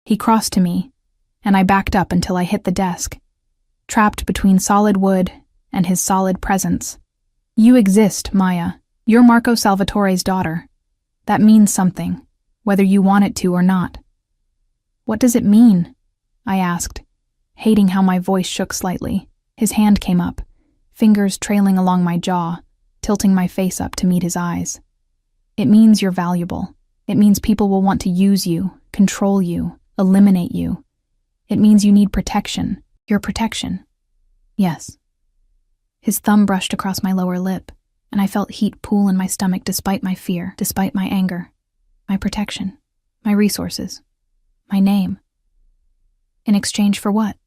He crossed to me, and I backed up until I hit the desk, trapped between solid wood and his solid presence. You exist, Maya. You're Marco Salvatore's daughter. That means something, whether you want it to or not. What does it mean? I asked, hating how my voice shook slightly. His hand came up, fingers trailing along my jaw, tilting my face up to meet his eyes. It means you're valuable. It means people will want to use you, control you, eliminate you. It means you need protection. Your protection. Yes. His thumb brushed across my lower lip, and I felt heat pool in my stomach despite my fear, despite my anger. My protection. My resources. My name. In exchange for what?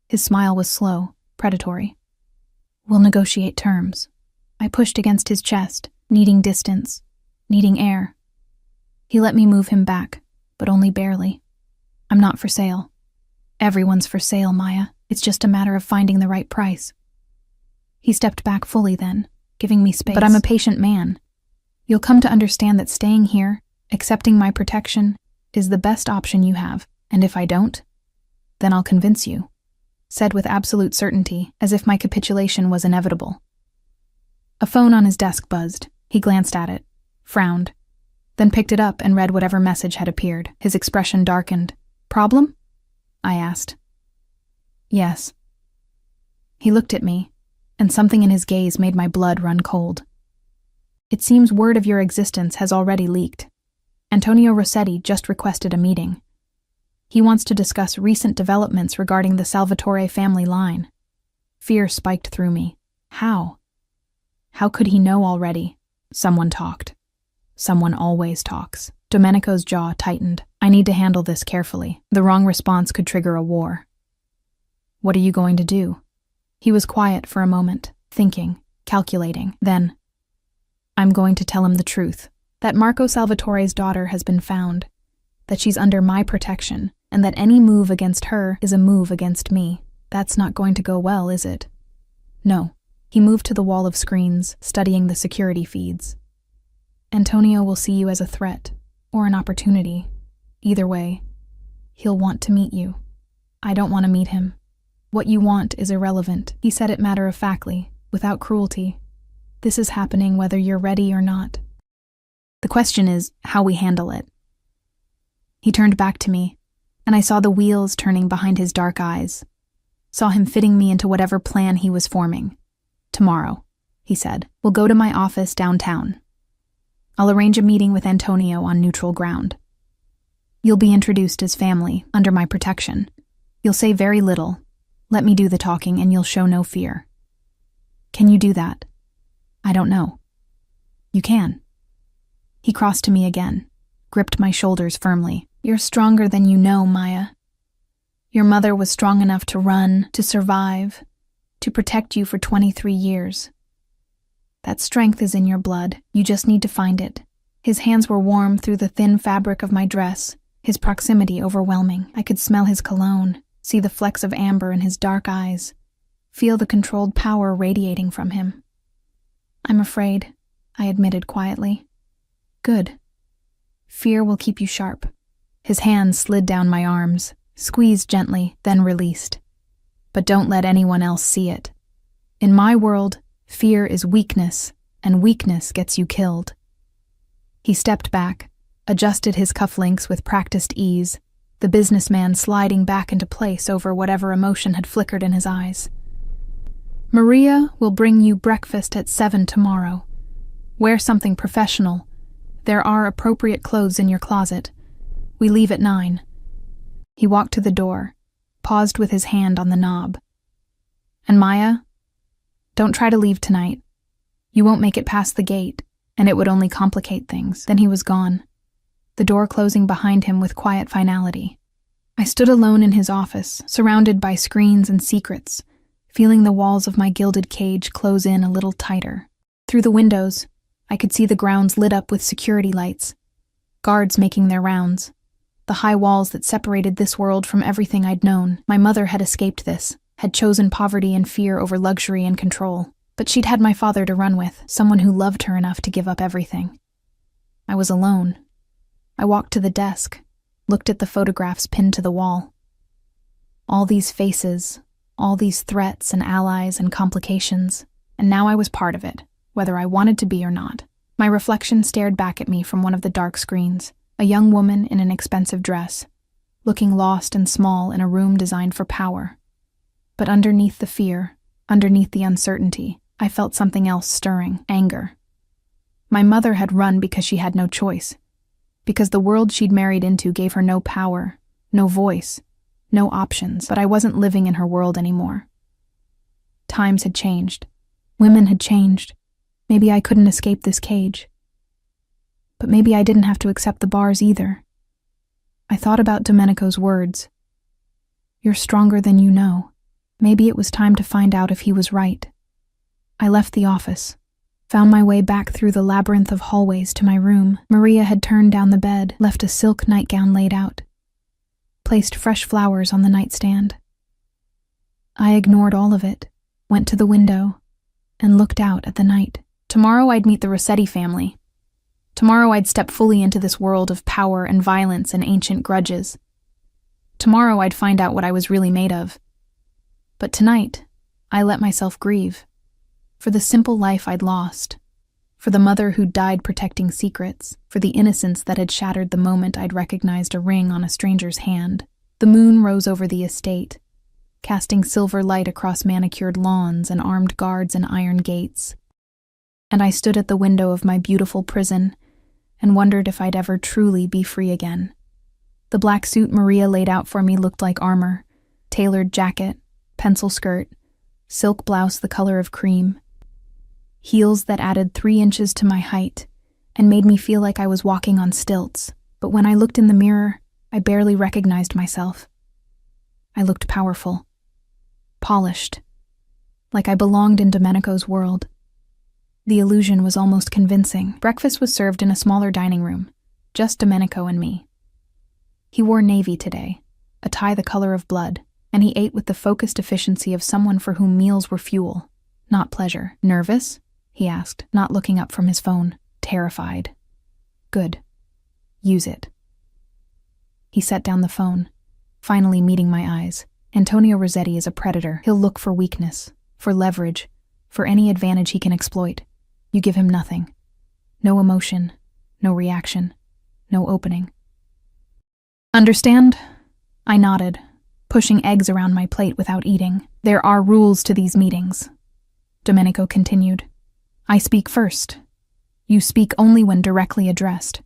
His smile was slow, predatory. We'll negotiate terms. I pushed against his chest, needing distance, needing air. He let me move him back, but only barely. I'm not for sale. Everyone's for sale, Maya. It's just a matter of finding the right price. He stepped back fully then, giving me space. But I'm a patient man. You'll come to understand that staying here, accepting my protection, is the best option you have. And if I don't, then I'll convince you, said with absolute certainty, as if my capitulation was inevitable. A phone on his desk buzzed. He glanced at it, frowned, then picked it up and read whatever message had appeared. His expression darkened. Problem? I asked. Yes. He looked at me, and something in his gaze made my blood run cold. It seems word of your existence has already leaked. Antonio Rossetti just requested a meeting. He wants to discuss recent developments regarding the Salvatore family line. Fear spiked through me. How? How could he know already? Someone talked. Someone always talks. Domenico's jaw tightened. I need to handle this carefully. The wrong response could trigger a war. What are you going to do? He was quiet for a moment, thinking, calculating. Then, I'm going to tell him the truth, that Marco Salvatore's daughter has been found, that she's under my protection, and that any move against her is a move against me. That's not going to go well, is it? No. He moved to the wall of screens, studying the security feeds. Antonio will see you as a threat, or an opportunity. Either way, he'll want to meet you. I don't want to meet him. What you want is irrelevant. He said it matter-of-factly, without cruelty. This is happening whether you're ready or not. The question is how we handle it. He turned back to me, and I saw the wheels turning behind his dark eyes. Saw him fitting me into whatever plan he was forming. Tomorrow, he said. We'll go to my office downtown. I'll arrange a meeting with Antonio on neutral ground. You'll be introduced as family, under my protection. You'll say very little. Let me do the talking and you'll show no fear. Can you do that? I don't know. You can. He crossed to me again, gripped my shoulders firmly. You're stronger than you know, Maya. Your mother was strong enough to run, to survive, to protect you for 23 years. That strength is in your blood. You just need to find it. His hands were warm through the thin fabric of my dress, his proximity overwhelming. I could smell his cologne, see the flecks of amber in his dark eyes, feel the controlled power radiating from him. I'm afraid, I admitted quietly. Good. Fear will keep you sharp. His hands slid down my arms, squeezed gently, then released. But don't let anyone else see it. In my world, fear is weakness, and weakness gets you killed. He stepped back, adjusted his cufflinks with practiced ease, the businessman sliding back into place over whatever emotion had flickered in his eyes. Maria will bring you breakfast at 7 tomorrow. Wear something professional. There are appropriate clothes in your closet. We leave at 9. He walked to the door, paused with his hand on the knob. And Maya, don't try to leave tonight. You won't make it past the gate, and it would only complicate things. Then he was gone, the door closing behind him with quiet finality. I stood alone in his office, surrounded by screens and secrets, feeling the walls of my gilded cage close in a little tighter. Through the windows, I could see the grounds lit up with security lights, guards making their rounds, the high walls that separated this world from everything I'd known. My mother had escaped this, had chosen poverty and fear over luxury and control, but she'd had my father to run with, someone who loved her enough to give up everything. I was alone. I walked to the desk, looked at the photographs pinned to the wall. All these faces, all these threats and allies and complications, and now I was part of it, whether I wanted to be or not. My reflection stared back at me from one of the dark screens, a young woman in an expensive dress, looking lost and small in a room designed for power. But underneath the fear, underneath the uncertainty, I felt something else stirring, anger. My mother had run because she had no choice, because the world she'd married into gave her no power, no voice, no options, but I wasn't living in her world anymore. Times had changed. Women had changed. Maybe I couldn't escape this cage. But maybe I didn't have to accept the bars either. I thought about Domenico's words. You're stronger than you know. Maybe it was time to find out if he was right. I left the office, found my way back through the labyrinth of hallways to my room. Maria had turned down the bed, left a silk nightgown laid out, placed fresh flowers on the nightstand. I ignored all of it, went to the window, and looked out at the night. Tomorrow I'd meet the Rossetti family. Tomorrow I'd step fully into this world of power and violence and ancient grudges. Tomorrow I'd find out what I was really made of. But tonight, I let myself grieve. For the simple life I'd lost. For the mother who'd died protecting secrets. For the innocence that had shattered the moment I'd recognized a ring on a stranger's hand. The moon rose over the estate, casting silver light across manicured lawns and armed guards and iron gates. And I stood at the window of my beautiful prison and wondered if I'd ever truly be free again. The black suit Maria laid out for me looked like armor, tailored jacket, pencil skirt, silk blouse the color of cream, heels that added 3 inches to my height and made me feel like I was walking on stilts. But when I looked in the mirror, I barely recognized myself. I looked powerful, polished, like I belonged in Domenico's world. The illusion was almost convincing. Breakfast was served in a smaller dining room, just Domenico and me. He wore navy today, a tie the color of blood, and he ate with the focused efficiency of someone for whom meals were fuel, not pleasure. Nervous? He asked, not looking up from his phone. Terrified. Good. Use it. He set down the phone, finally meeting my eyes. Antonio Rossetti is a predator. He'll look for weakness, for leverage, for any advantage he can exploit. You give him nothing. No emotion, no reaction, no opening. Understand? I nodded, pushing eggs around my plate without eating. There are rules to these meetings, Domenico continued. I speak first. You speak only when directly addressed.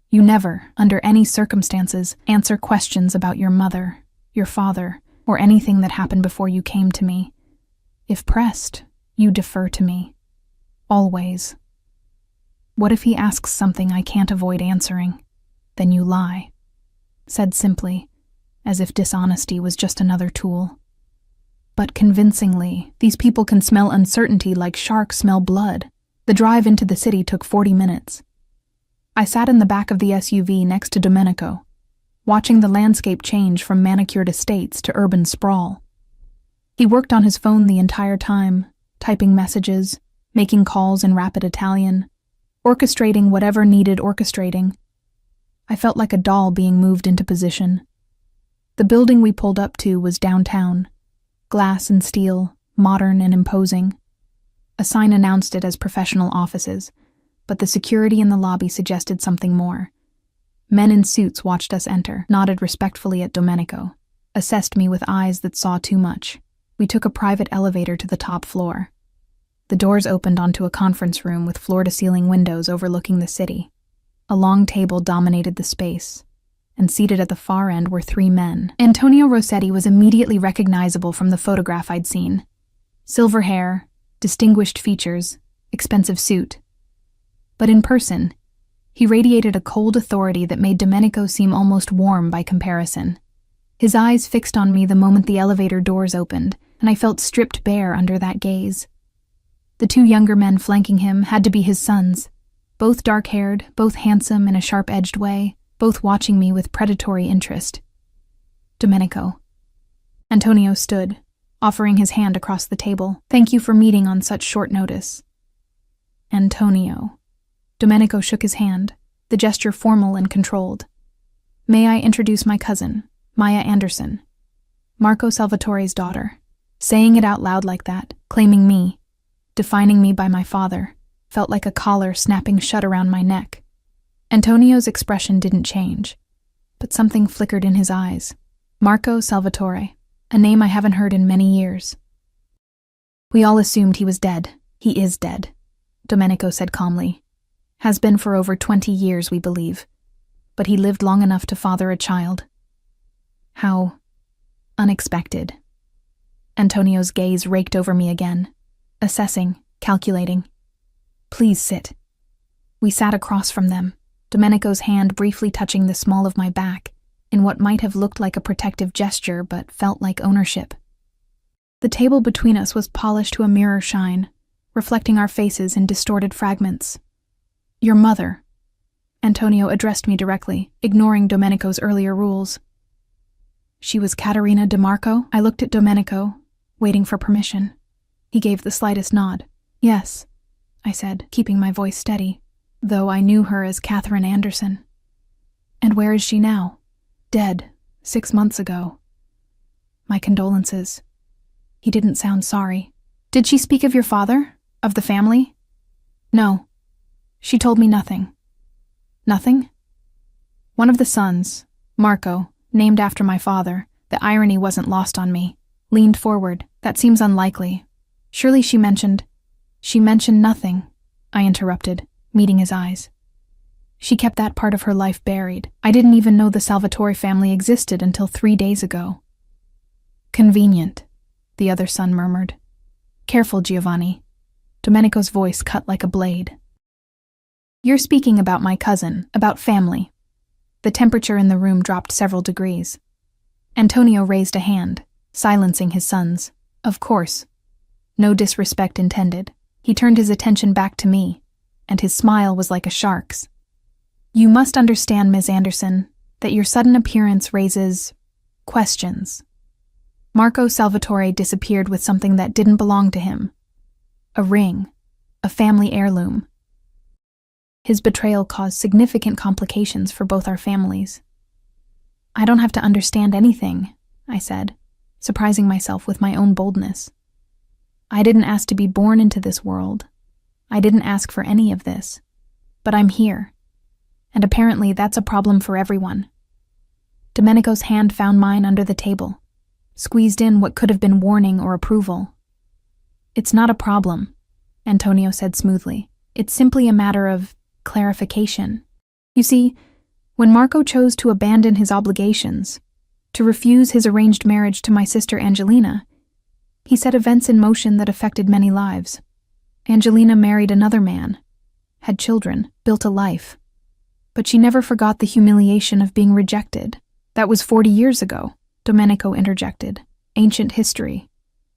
You never, under any circumstances, answer questions about your mother, your father, or anything that happened before you came to me. If pressed, you defer to me. Always. What if he asks something I can't avoid answering? Then you lie. Said simply, as if dishonesty was just another tool. But convincingly, these people can smell uncertainty like sharks smell blood. The drive into the city took 40 minutes. I sat in the back of the SUV next to Domenico, watching the landscape change from manicured estates to urban sprawl. He worked on his phone the entire time, typing messages, making calls in rapid Italian, orchestrating whatever needed orchestrating. I felt like a doll being moved into position. The building we pulled up to was downtown, glass and steel, modern and imposing. A sign announced it as professional offices, but the security in the lobby suggested something more. Men in suits watched us enter, nodded respectfully at Domenico, assessed me with eyes that saw too much. We took a private elevator to the top floor. The doors opened onto a conference room with floor-to-ceiling windows overlooking the city. A long table dominated the space, and seated at the far end were 3 men. Antonio Rossetti was immediately recognizable from the photograph I'd seen. Silver hair, distinguished features, expensive suit. But in person, he radiated a cold authority that made Domenico seem almost warm by comparison. His eyes fixed on me the moment the elevator doors opened, and I felt stripped bare under that gaze. The 2 younger men flanking him had to be his sons, both dark-haired, both handsome in a sharp-edged way, both watching me with predatory interest. Domenico. Antonio stood, offering his hand across the table. Thank you for meeting on such short notice. Antonio. Domenico shook his hand, the gesture formal and controlled. May I introduce my cousin, Maya Anderson, Marco Salvatore's daughter. Saying it out loud like that, claiming me, defining me by my father, felt like a collar snapping shut around my neck. Antonio's expression didn't change, but something flickered in his eyes. Marco Salvatore, a name I haven't heard in many years. We all assumed he was dead. He is dead, Domenico said calmly. Has been for over 20 years, we believe. But he lived long enough to father a child. How unexpected. Antonio's gaze raked over me again, assessing, calculating. Please sit. We sat across from them, Domenico's hand briefly touching the small of my back, in what might have looked like a protective gesture but felt like ownership. The table between us was polished to a mirror shine, reflecting our faces in distorted fragments. Your mother. Antonio addressed me directly, ignoring Domenico's earlier rules. She was Caterina DeMarco? I looked at Domenico, waiting for permission. He gave the slightest nod. Yes, I said, keeping my voice steady, though I knew her as Catherine Anderson. And where is she now? Dead, 6 months ago. My condolences. He didn't sound sorry. Did she speak of your father? Of the family? No. She told me nothing. Nothing? One of the sons, Marco, named after my father, the irony wasn't lost on me, leaned forward. That seems unlikely. Surely she mentioned nothing, I interrupted, meeting his eyes. She kept that part of her life buried. I didn't even know the Salvatore family existed until 3 days ago. Convenient, the other son murmured. Careful, Giovanni. Domenico's voice cut like a blade. You're speaking about my cousin, about family. The temperature in the room dropped several degrees. Antonio raised a hand, silencing his sons. Of course. No disrespect intended. He turned his attention back to me, and his smile was like a shark's. You must understand, Ms. Anderson, that your sudden appearance raises questions. Marco Salvatore disappeared with something that didn't belong to him. A ring, a family heirloom. His betrayal caused significant complications for both our families. I don't have to understand anything, I said, surprising myself with my own boldness. I didn't ask to be born into this world. I didn't ask for any of this. But I'm here. And apparently that's a problem for everyone. Domenico's hand found mine under the table, squeezed in what could have been warning or approval. It's not a problem. Antonio said smoothly. It's simply a matter of clarification. You see, when Marco chose to abandon his obligations, to refuse his arranged marriage to my sister Angelina, he set events in motion that affected many lives. Angelina married another man, had children, built a life. But she never forgot the humiliation of being rejected. That was 40 years ago, Domenico interjected. Ancient history.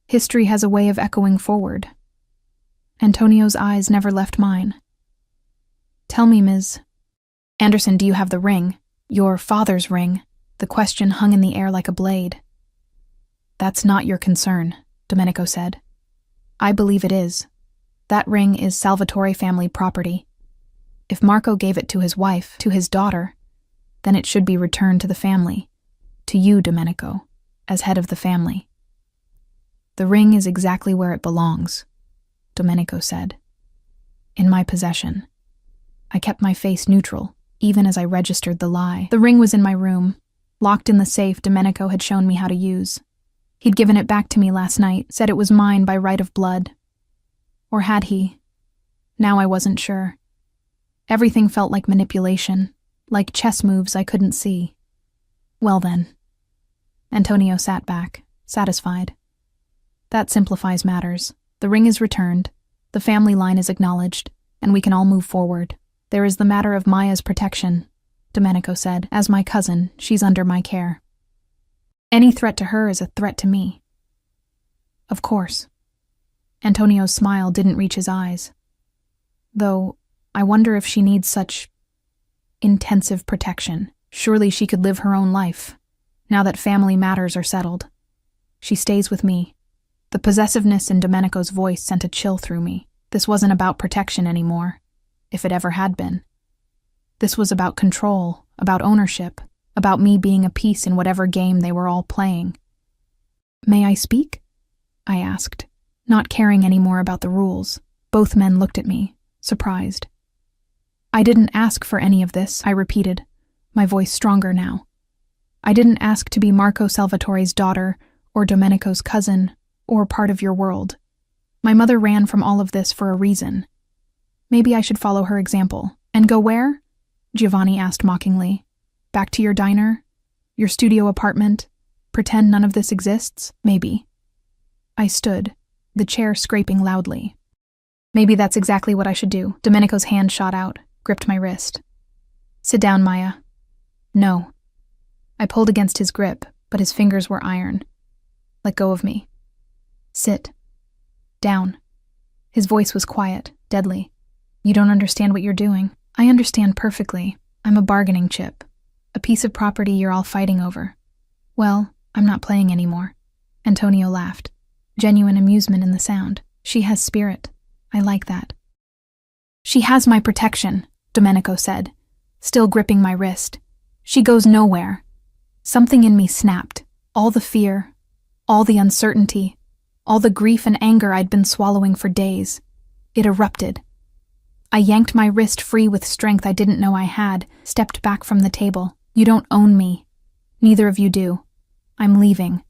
History has a way of echoing forward. Antonio's eyes never left mine. Tell me, Ms. Anderson, do you have the ring? Your father's ring. The question hung in the air like a blade. That's not your concern, Domenico said. I believe it is. That ring is Salvatore family property. If Marco gave it to his wife, to his daughter, then it should be returned to the family, to you, Domenico, as head of the family. The ring is exactly where it belongs, Domenico said. In my possession. I kept my face neutral, even as I registered the lie. The ring was in my room, locked in the safe Domenico had shown me how to use. He'd given it back to me last night, said it was mine by right of blood. Or had he? Now I wasn't sure. Everything felt like manipulation, like chess moves I couldn't see. Well then. Antonio sat back, satisfied. That simplifies matters. The ring is returned, the family line is acknowledged, and we can all move forward. There is the matter of Maya's protection, Domenico said. As my cousin, she's under my care. Any threat to her is a threat to me. Of course. Antonio's smile didn't reach his eyes. Though, I wonder if she needs such intensive protection. Surely she could live her own life, now that family matters are settled. She stays with me. The possessiveness in Domenico's voice sent a chill through me. This wasn't about protection anymore, if it ever had been. This was about control, about ownership, about me being a piece in whatever game they were all playing. May I speak? I asked, not caring anymore about the rules. Both men looked at me, surprised. I didn't ask for any of this, I repeated, my voice stronger now. I didn't ask to be Marco Salvatore's daughter, or Domenico's cousin, or part of your world. My mother ran from all of this for a reason. Maybe I should follow her example. And go where? Giovanni asked mockingly. Back to your diner? Your studio apartment? Pretend none of this exists? Maybe. I stood, the chair scraping loudly. Maybe that's exactly what I should do. Domenico's hand shot out, gripped my wrist. Sit down, Maya. No. I pulled against his grip, but his fingers were iron. Let go of me. Sit. Down. His voice was quiet, deadly. You don't understand what you're doing. I understand perfectly. I'm a bargaining chip. A piece of property you're all fighting over. Well, I'm not playing anymore. Antonio laughed. Genuine amusement in the sound. She has spirit. I like that. She has my protection, Domenico said, still gripping my wrist. She goes nowhere. Something in me snapped. All the fear, all the uncertainty, all the grief and anger I'd been swallowing for days. It erupted. I yanked my wrist free with strength I didn't know I had, stepped back from the table. You don't own me. Neither of you do. I'm leaving.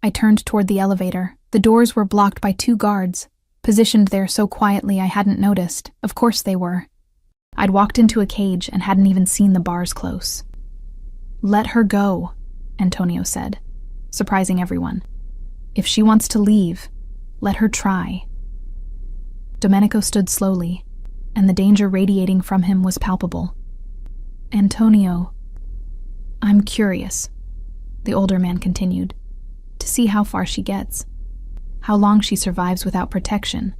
I turned toward the elevator. The doors were blocked by 2 guards, positioned there so quietly I hadn't noticed. Of course they were. I'd walked into a cage and hadn't even seen the bars close. Let her go, Antonio said, surprising everyone. If she wants to leave, let her try. Domenico stood slowly, and the danger radiating from him was palpable. Antonio, I'm curious, the older man continued, to see how far she gets, how long she survives without protection,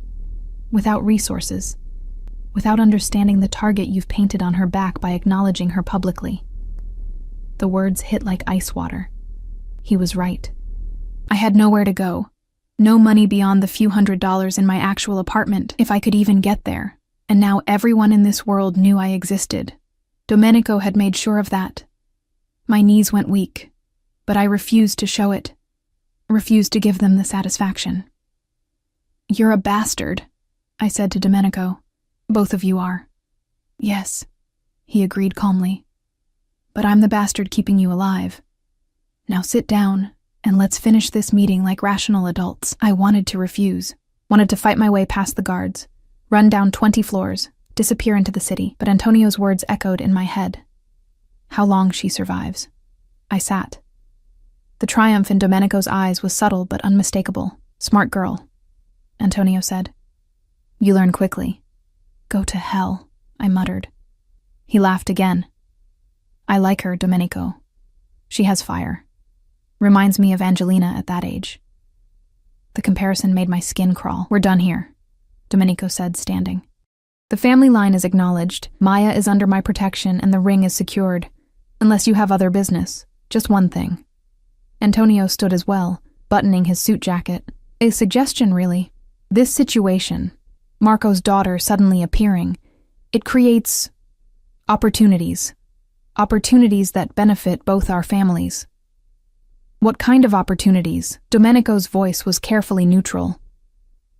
without resources, without understanding the target you've painted on her back by acknowledging her publicly. The words hit like ice water. He was right. I had nowhere to go, no money beyond the few $100s in my actual apartment, if I could even get there, and now everyone in this world knew I existed. Domenico had made sure of that. My knees went weak, but I refused to show it, refused to give them the satisfaction. You're a bastard, I said to Domenico. Both of you are. Yes, he agreed calmly. But I'm the bastard keeping you alive. Now sit down, and let's finish this meeting like rational adults. I wanted to refuse. Wanted to fight my way past the guards, run down 20 floors, disappear into the city, but Antonio's words echoed in my head. How long she survives. I sat. The triumph in Domenico's eyes was subtle but unmistakable. Smart girl, Antonio said. You learn quickly. Go to hell, I muttered. He laughed again. I like her, Domenico. She has fire. Reminds me of Angelina at that age. The comparison made my skin crawl. We're done here, Domenico said, standing. The family line is acknowledged, Maya is under my protection, and the ring is secured. Unless you have other business. Just one thing. Antonio stood as well, buttoning his suit jacket. A suggestion, really. This situation, Marco's daughter suddenly appearing, it creates opportunities. Opportunities that benefit both our families. What kind of opportunities? Domenico's voice was carefully neutral.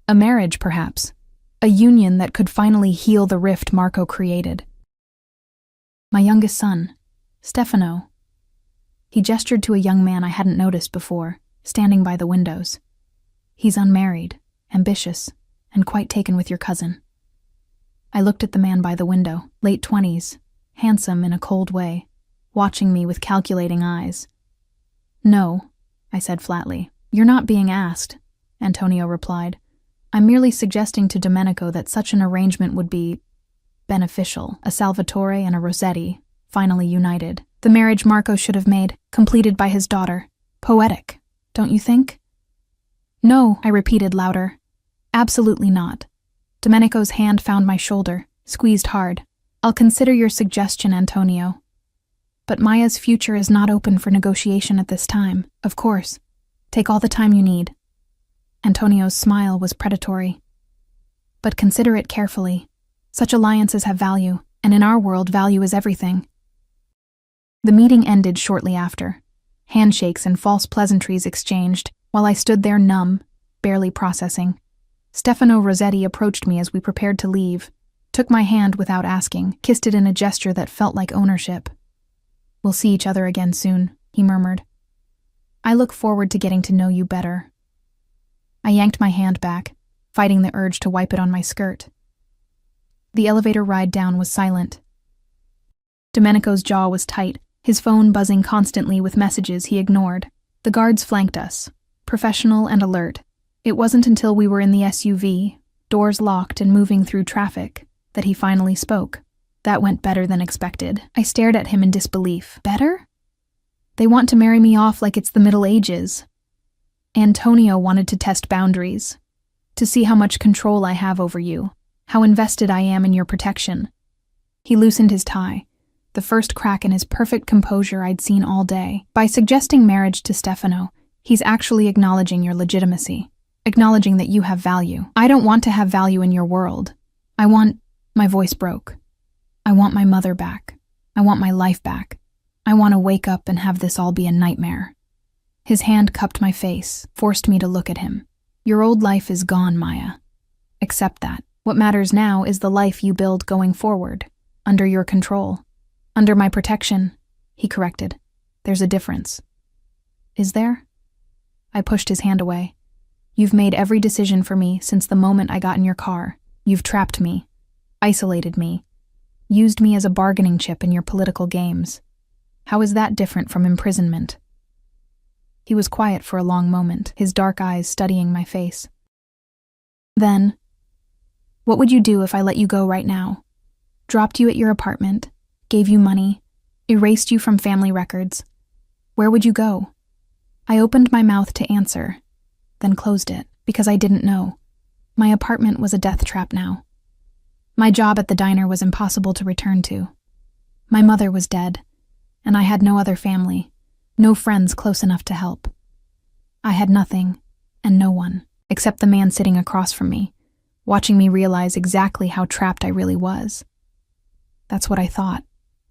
A marriage, perhaps. A union that could finally heal the rift Marco created. My youngest son, Stefano. He gestured to a young man I hadn't noticed before, standing by the windows. He's unmarried, ambitious, and quite taken with your cousin. I looked at the man by the window, late 20s, handsome in a cold way, watching me with calculating eyes. No, I said flatly. You're not being asked, Antonio replied. I'm merely suggesting to Domenico that such an arrangement would be beneficial. A Salvatore and a Rossetti, finally united. The marriage Marco should have made, completed by his daughter. Poetic, don't you think? No, I repeated louder. Absolutely not. Domenico's hand found my shoulder, squeezed hard. I'll consider your suggestion, Antonio. But Maya's future is not open for negotiation at this time, of course. Take all the time you need. Antonio's smile was predatory. But consider it carefully. Such alliances have value, and in our world, value is everything. The meeting ended shortly after. Handshakes and false pleasantries exchanged, while I stood there numb, barely processing. Stefano Rossetti approached me as we prepared to leave, took my hand without asking, kissed it in a gesture that felt like ownership. We'll see each other again soon, he murmured. I look forward to getting to know you better. I yanked my hand back, fighting the urge to wipe it on my skirt. The elevator ride down was silent. Domenico's jaw was tight, his phone buzzing constantly with messages he ignored. The guards flanked us, professional and alert. It wasn't until we were in the SUV, doors locked and moving through traffic, that he finally spoke. That went better than expected. I stared at him in disbelief. Better? They want to marry me off like it's the Middle Ages. Antonio wanted to test boundaries, to see how much control I have over you, how invested I am in your protection. He loosened his tie, the first crack in his perfect composure I'd seen all day. By suggesting marriage to Stefano, he's actually acknowledging your legitimacy, acknowledging that you have value. I don't want to have value in your world. My voice broke. I want my mother back. I want my life back. I want to wake up and have this all be a nightmare. His hand cupped my face, forced me to look at him. Your old life is gone, Maya. Accept that. What matters now is the life you build going forward, under your control. Under my protection, he corrected. There's a difference. Is there? I pushed his hand away. You've made every decision for me since the moment I got in your car. You've trapped me, isolated me, used me as a bargaining chip in your political games. How is that different from imprisonment? He was quiet for a long moment, his dark eyes studying my face. Then, what would you do if I let you go right now? Dropped you at your apartment, gave you money, erased you from family records. Where would you go? I opened my mouth to answer, then closed it, because I didn't know. My apartment was a death trap now. My job at the diner was impossible to return to. My mother was dead, and I had no other family, no friends close enough to help. I had nothing, and no one, except the man sitting across from me, watching me realize exactly how trapped I really was. That's what I thought,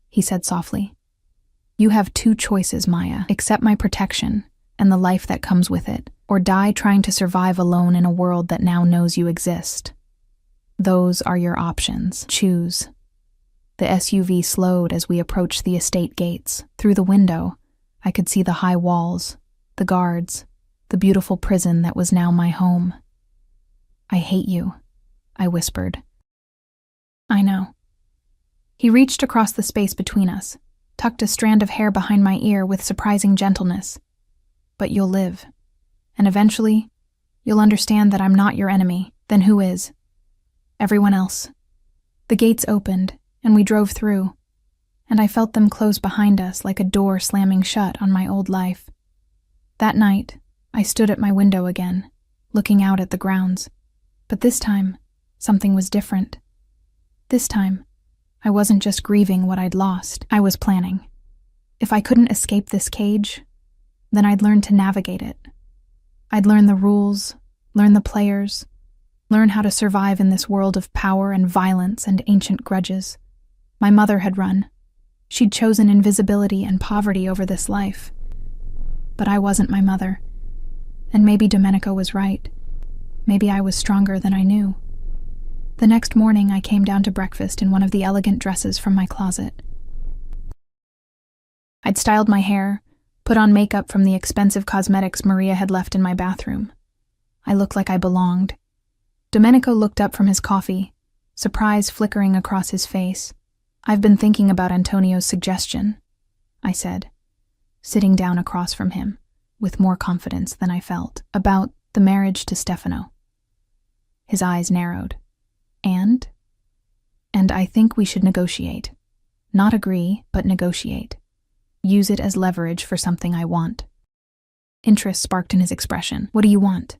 he said softly. You have two choices, Maya. Accept my protection and the life that comes with it, or die trying to survive alone in a world that now knows you exist. Those are your options. Choose. The SUV slowed as we approached the estate gates. Through the window, I could see the high walls, the guards, the beautiful prison that was now my home. I hate you, I whispered. I know. He reached across the space between us, tucked a strand of hair behind my ear with surprising gentleness. But you'll live. And eventually, you'll understand that I'm not your enemy. Then who is? Everyone else. The gates opened, and we drove through, and I felt them close behind us like a door slamming shut on my old life. That night, I stood at my window again, looking out at the grounds. But this time, something was different. This time, I wasn't just grieving what I'd lost, I was planning. If I couldn't escape this cage, then I'd learn to navigate it. I'd learn the rules, learn the players, learn how to survive in this world of power and violence and ancient grudges. My mother had run. She'd chosen invisibility and poverty over this life. But I wasn't my mother. And maybe Domenico was right. Maybe I was stronger than I knew. The next morning, I came down to breakfast in one of the elegant dresses from my closet. I'd styled my hair, put on makeup from the expensive cosmetics Maria had left in my bathroom. I looked like I belonged. Domenico looked up from his coffee, surprise flickering across his face. I've been thinking about Antonio's suggestion, I said, sitting down across from him, with more confidence than I felt, about the marriage to Stefano. His eyes narrowed. And I think we should negotiate. Not agree, but negotiate. Use it as leverage for something I want. Interest sparked in his expression. What do you want?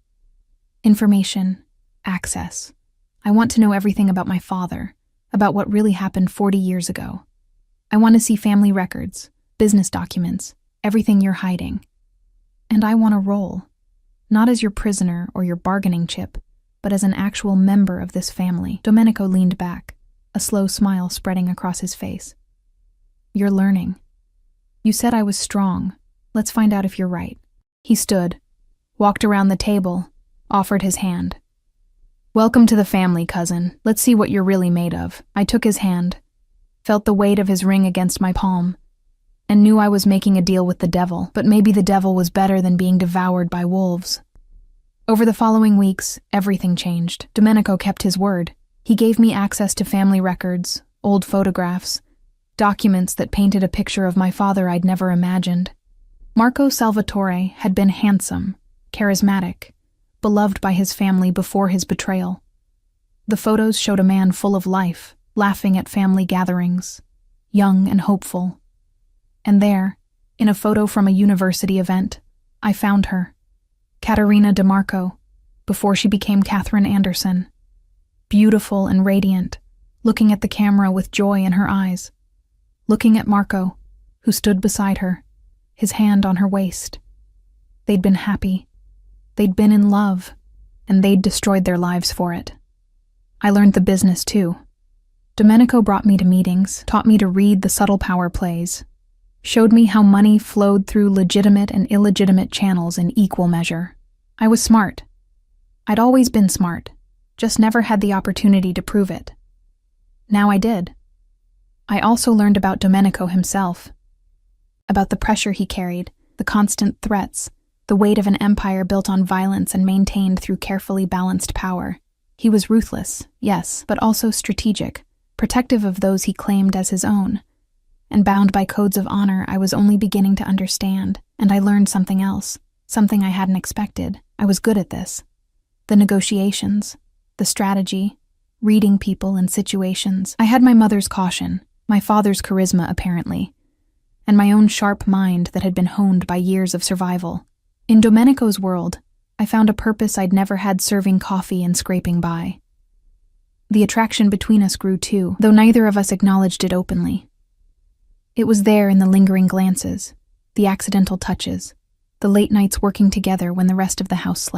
Information. Access. I want to know everything about my father, about what really happened 40 years ago. I want to see family records, business documents, everything you're hiding. And I want a role, not as your prisoner or your bargaining chip, but as an actual member of this family. Domenico leaned back, a slow smile spreading across his face. You're learning. You said I was strong. Let's find out if you're right. He stood, walked around the table, offered his hand. Welcome to the family, cousin. Let's see what you're really made of. I took his hand, felt the weight of his ring against my palm, and knew I was making a deal with the devil, but maybe the devil was better than being devoured by wolves. Over the following weeks, everything changed. Domenico kept his word. He gave me access to family records, old photographs, documents that painted a picture of my father I'd never imagined. Marco Salvatore had been handsome, charismatic, beloved by his family before his betrayal. The photos showed a man full of life, laughing at family gatherings, young and hopeful. And there, in a photo from a university event, I found her, Caterina DeMarco, before she became Catherine Anderson. Beautiful and radiant, looking at the camera with joy in her eyes. Looking at Marco, who stood beside her, his hand on her waist. They'd been happy. They'd been in love, and they'd destroyed their lives for it. I learned the business too. Domenico brought me to meetings, taught me to read the subtle power plays, showed me how money flowed through legitimate and illegitimate channels in equal measure. I was smart. I'd always been smart, just never had the opportunity to prove it. Now I did. I also learned about Domenico himself, about the pressure he carried, the constant threats, the weight of an empire built on violence and maintained through carefully balanced power. He was ruthless, yes, but also strategic, protective of those he claimed as his own. And bound by codes of honor I was only beginning to understand, and I learned something else, something I hadn't expected. I was good at this. The negotiations, the strategy, reading people and situations. I had my mother's caution, my father's charisma apparently, and my own sharp mind that had been honed by years of survival. In Domenico's world, I found a purpose I'd never had serving coffee and scraping by. The attraction between us grew too, though neither of us acknowledged it openly. It was there in the lingering glances, the accidental touches, the late nights working together when the rest of the house slept.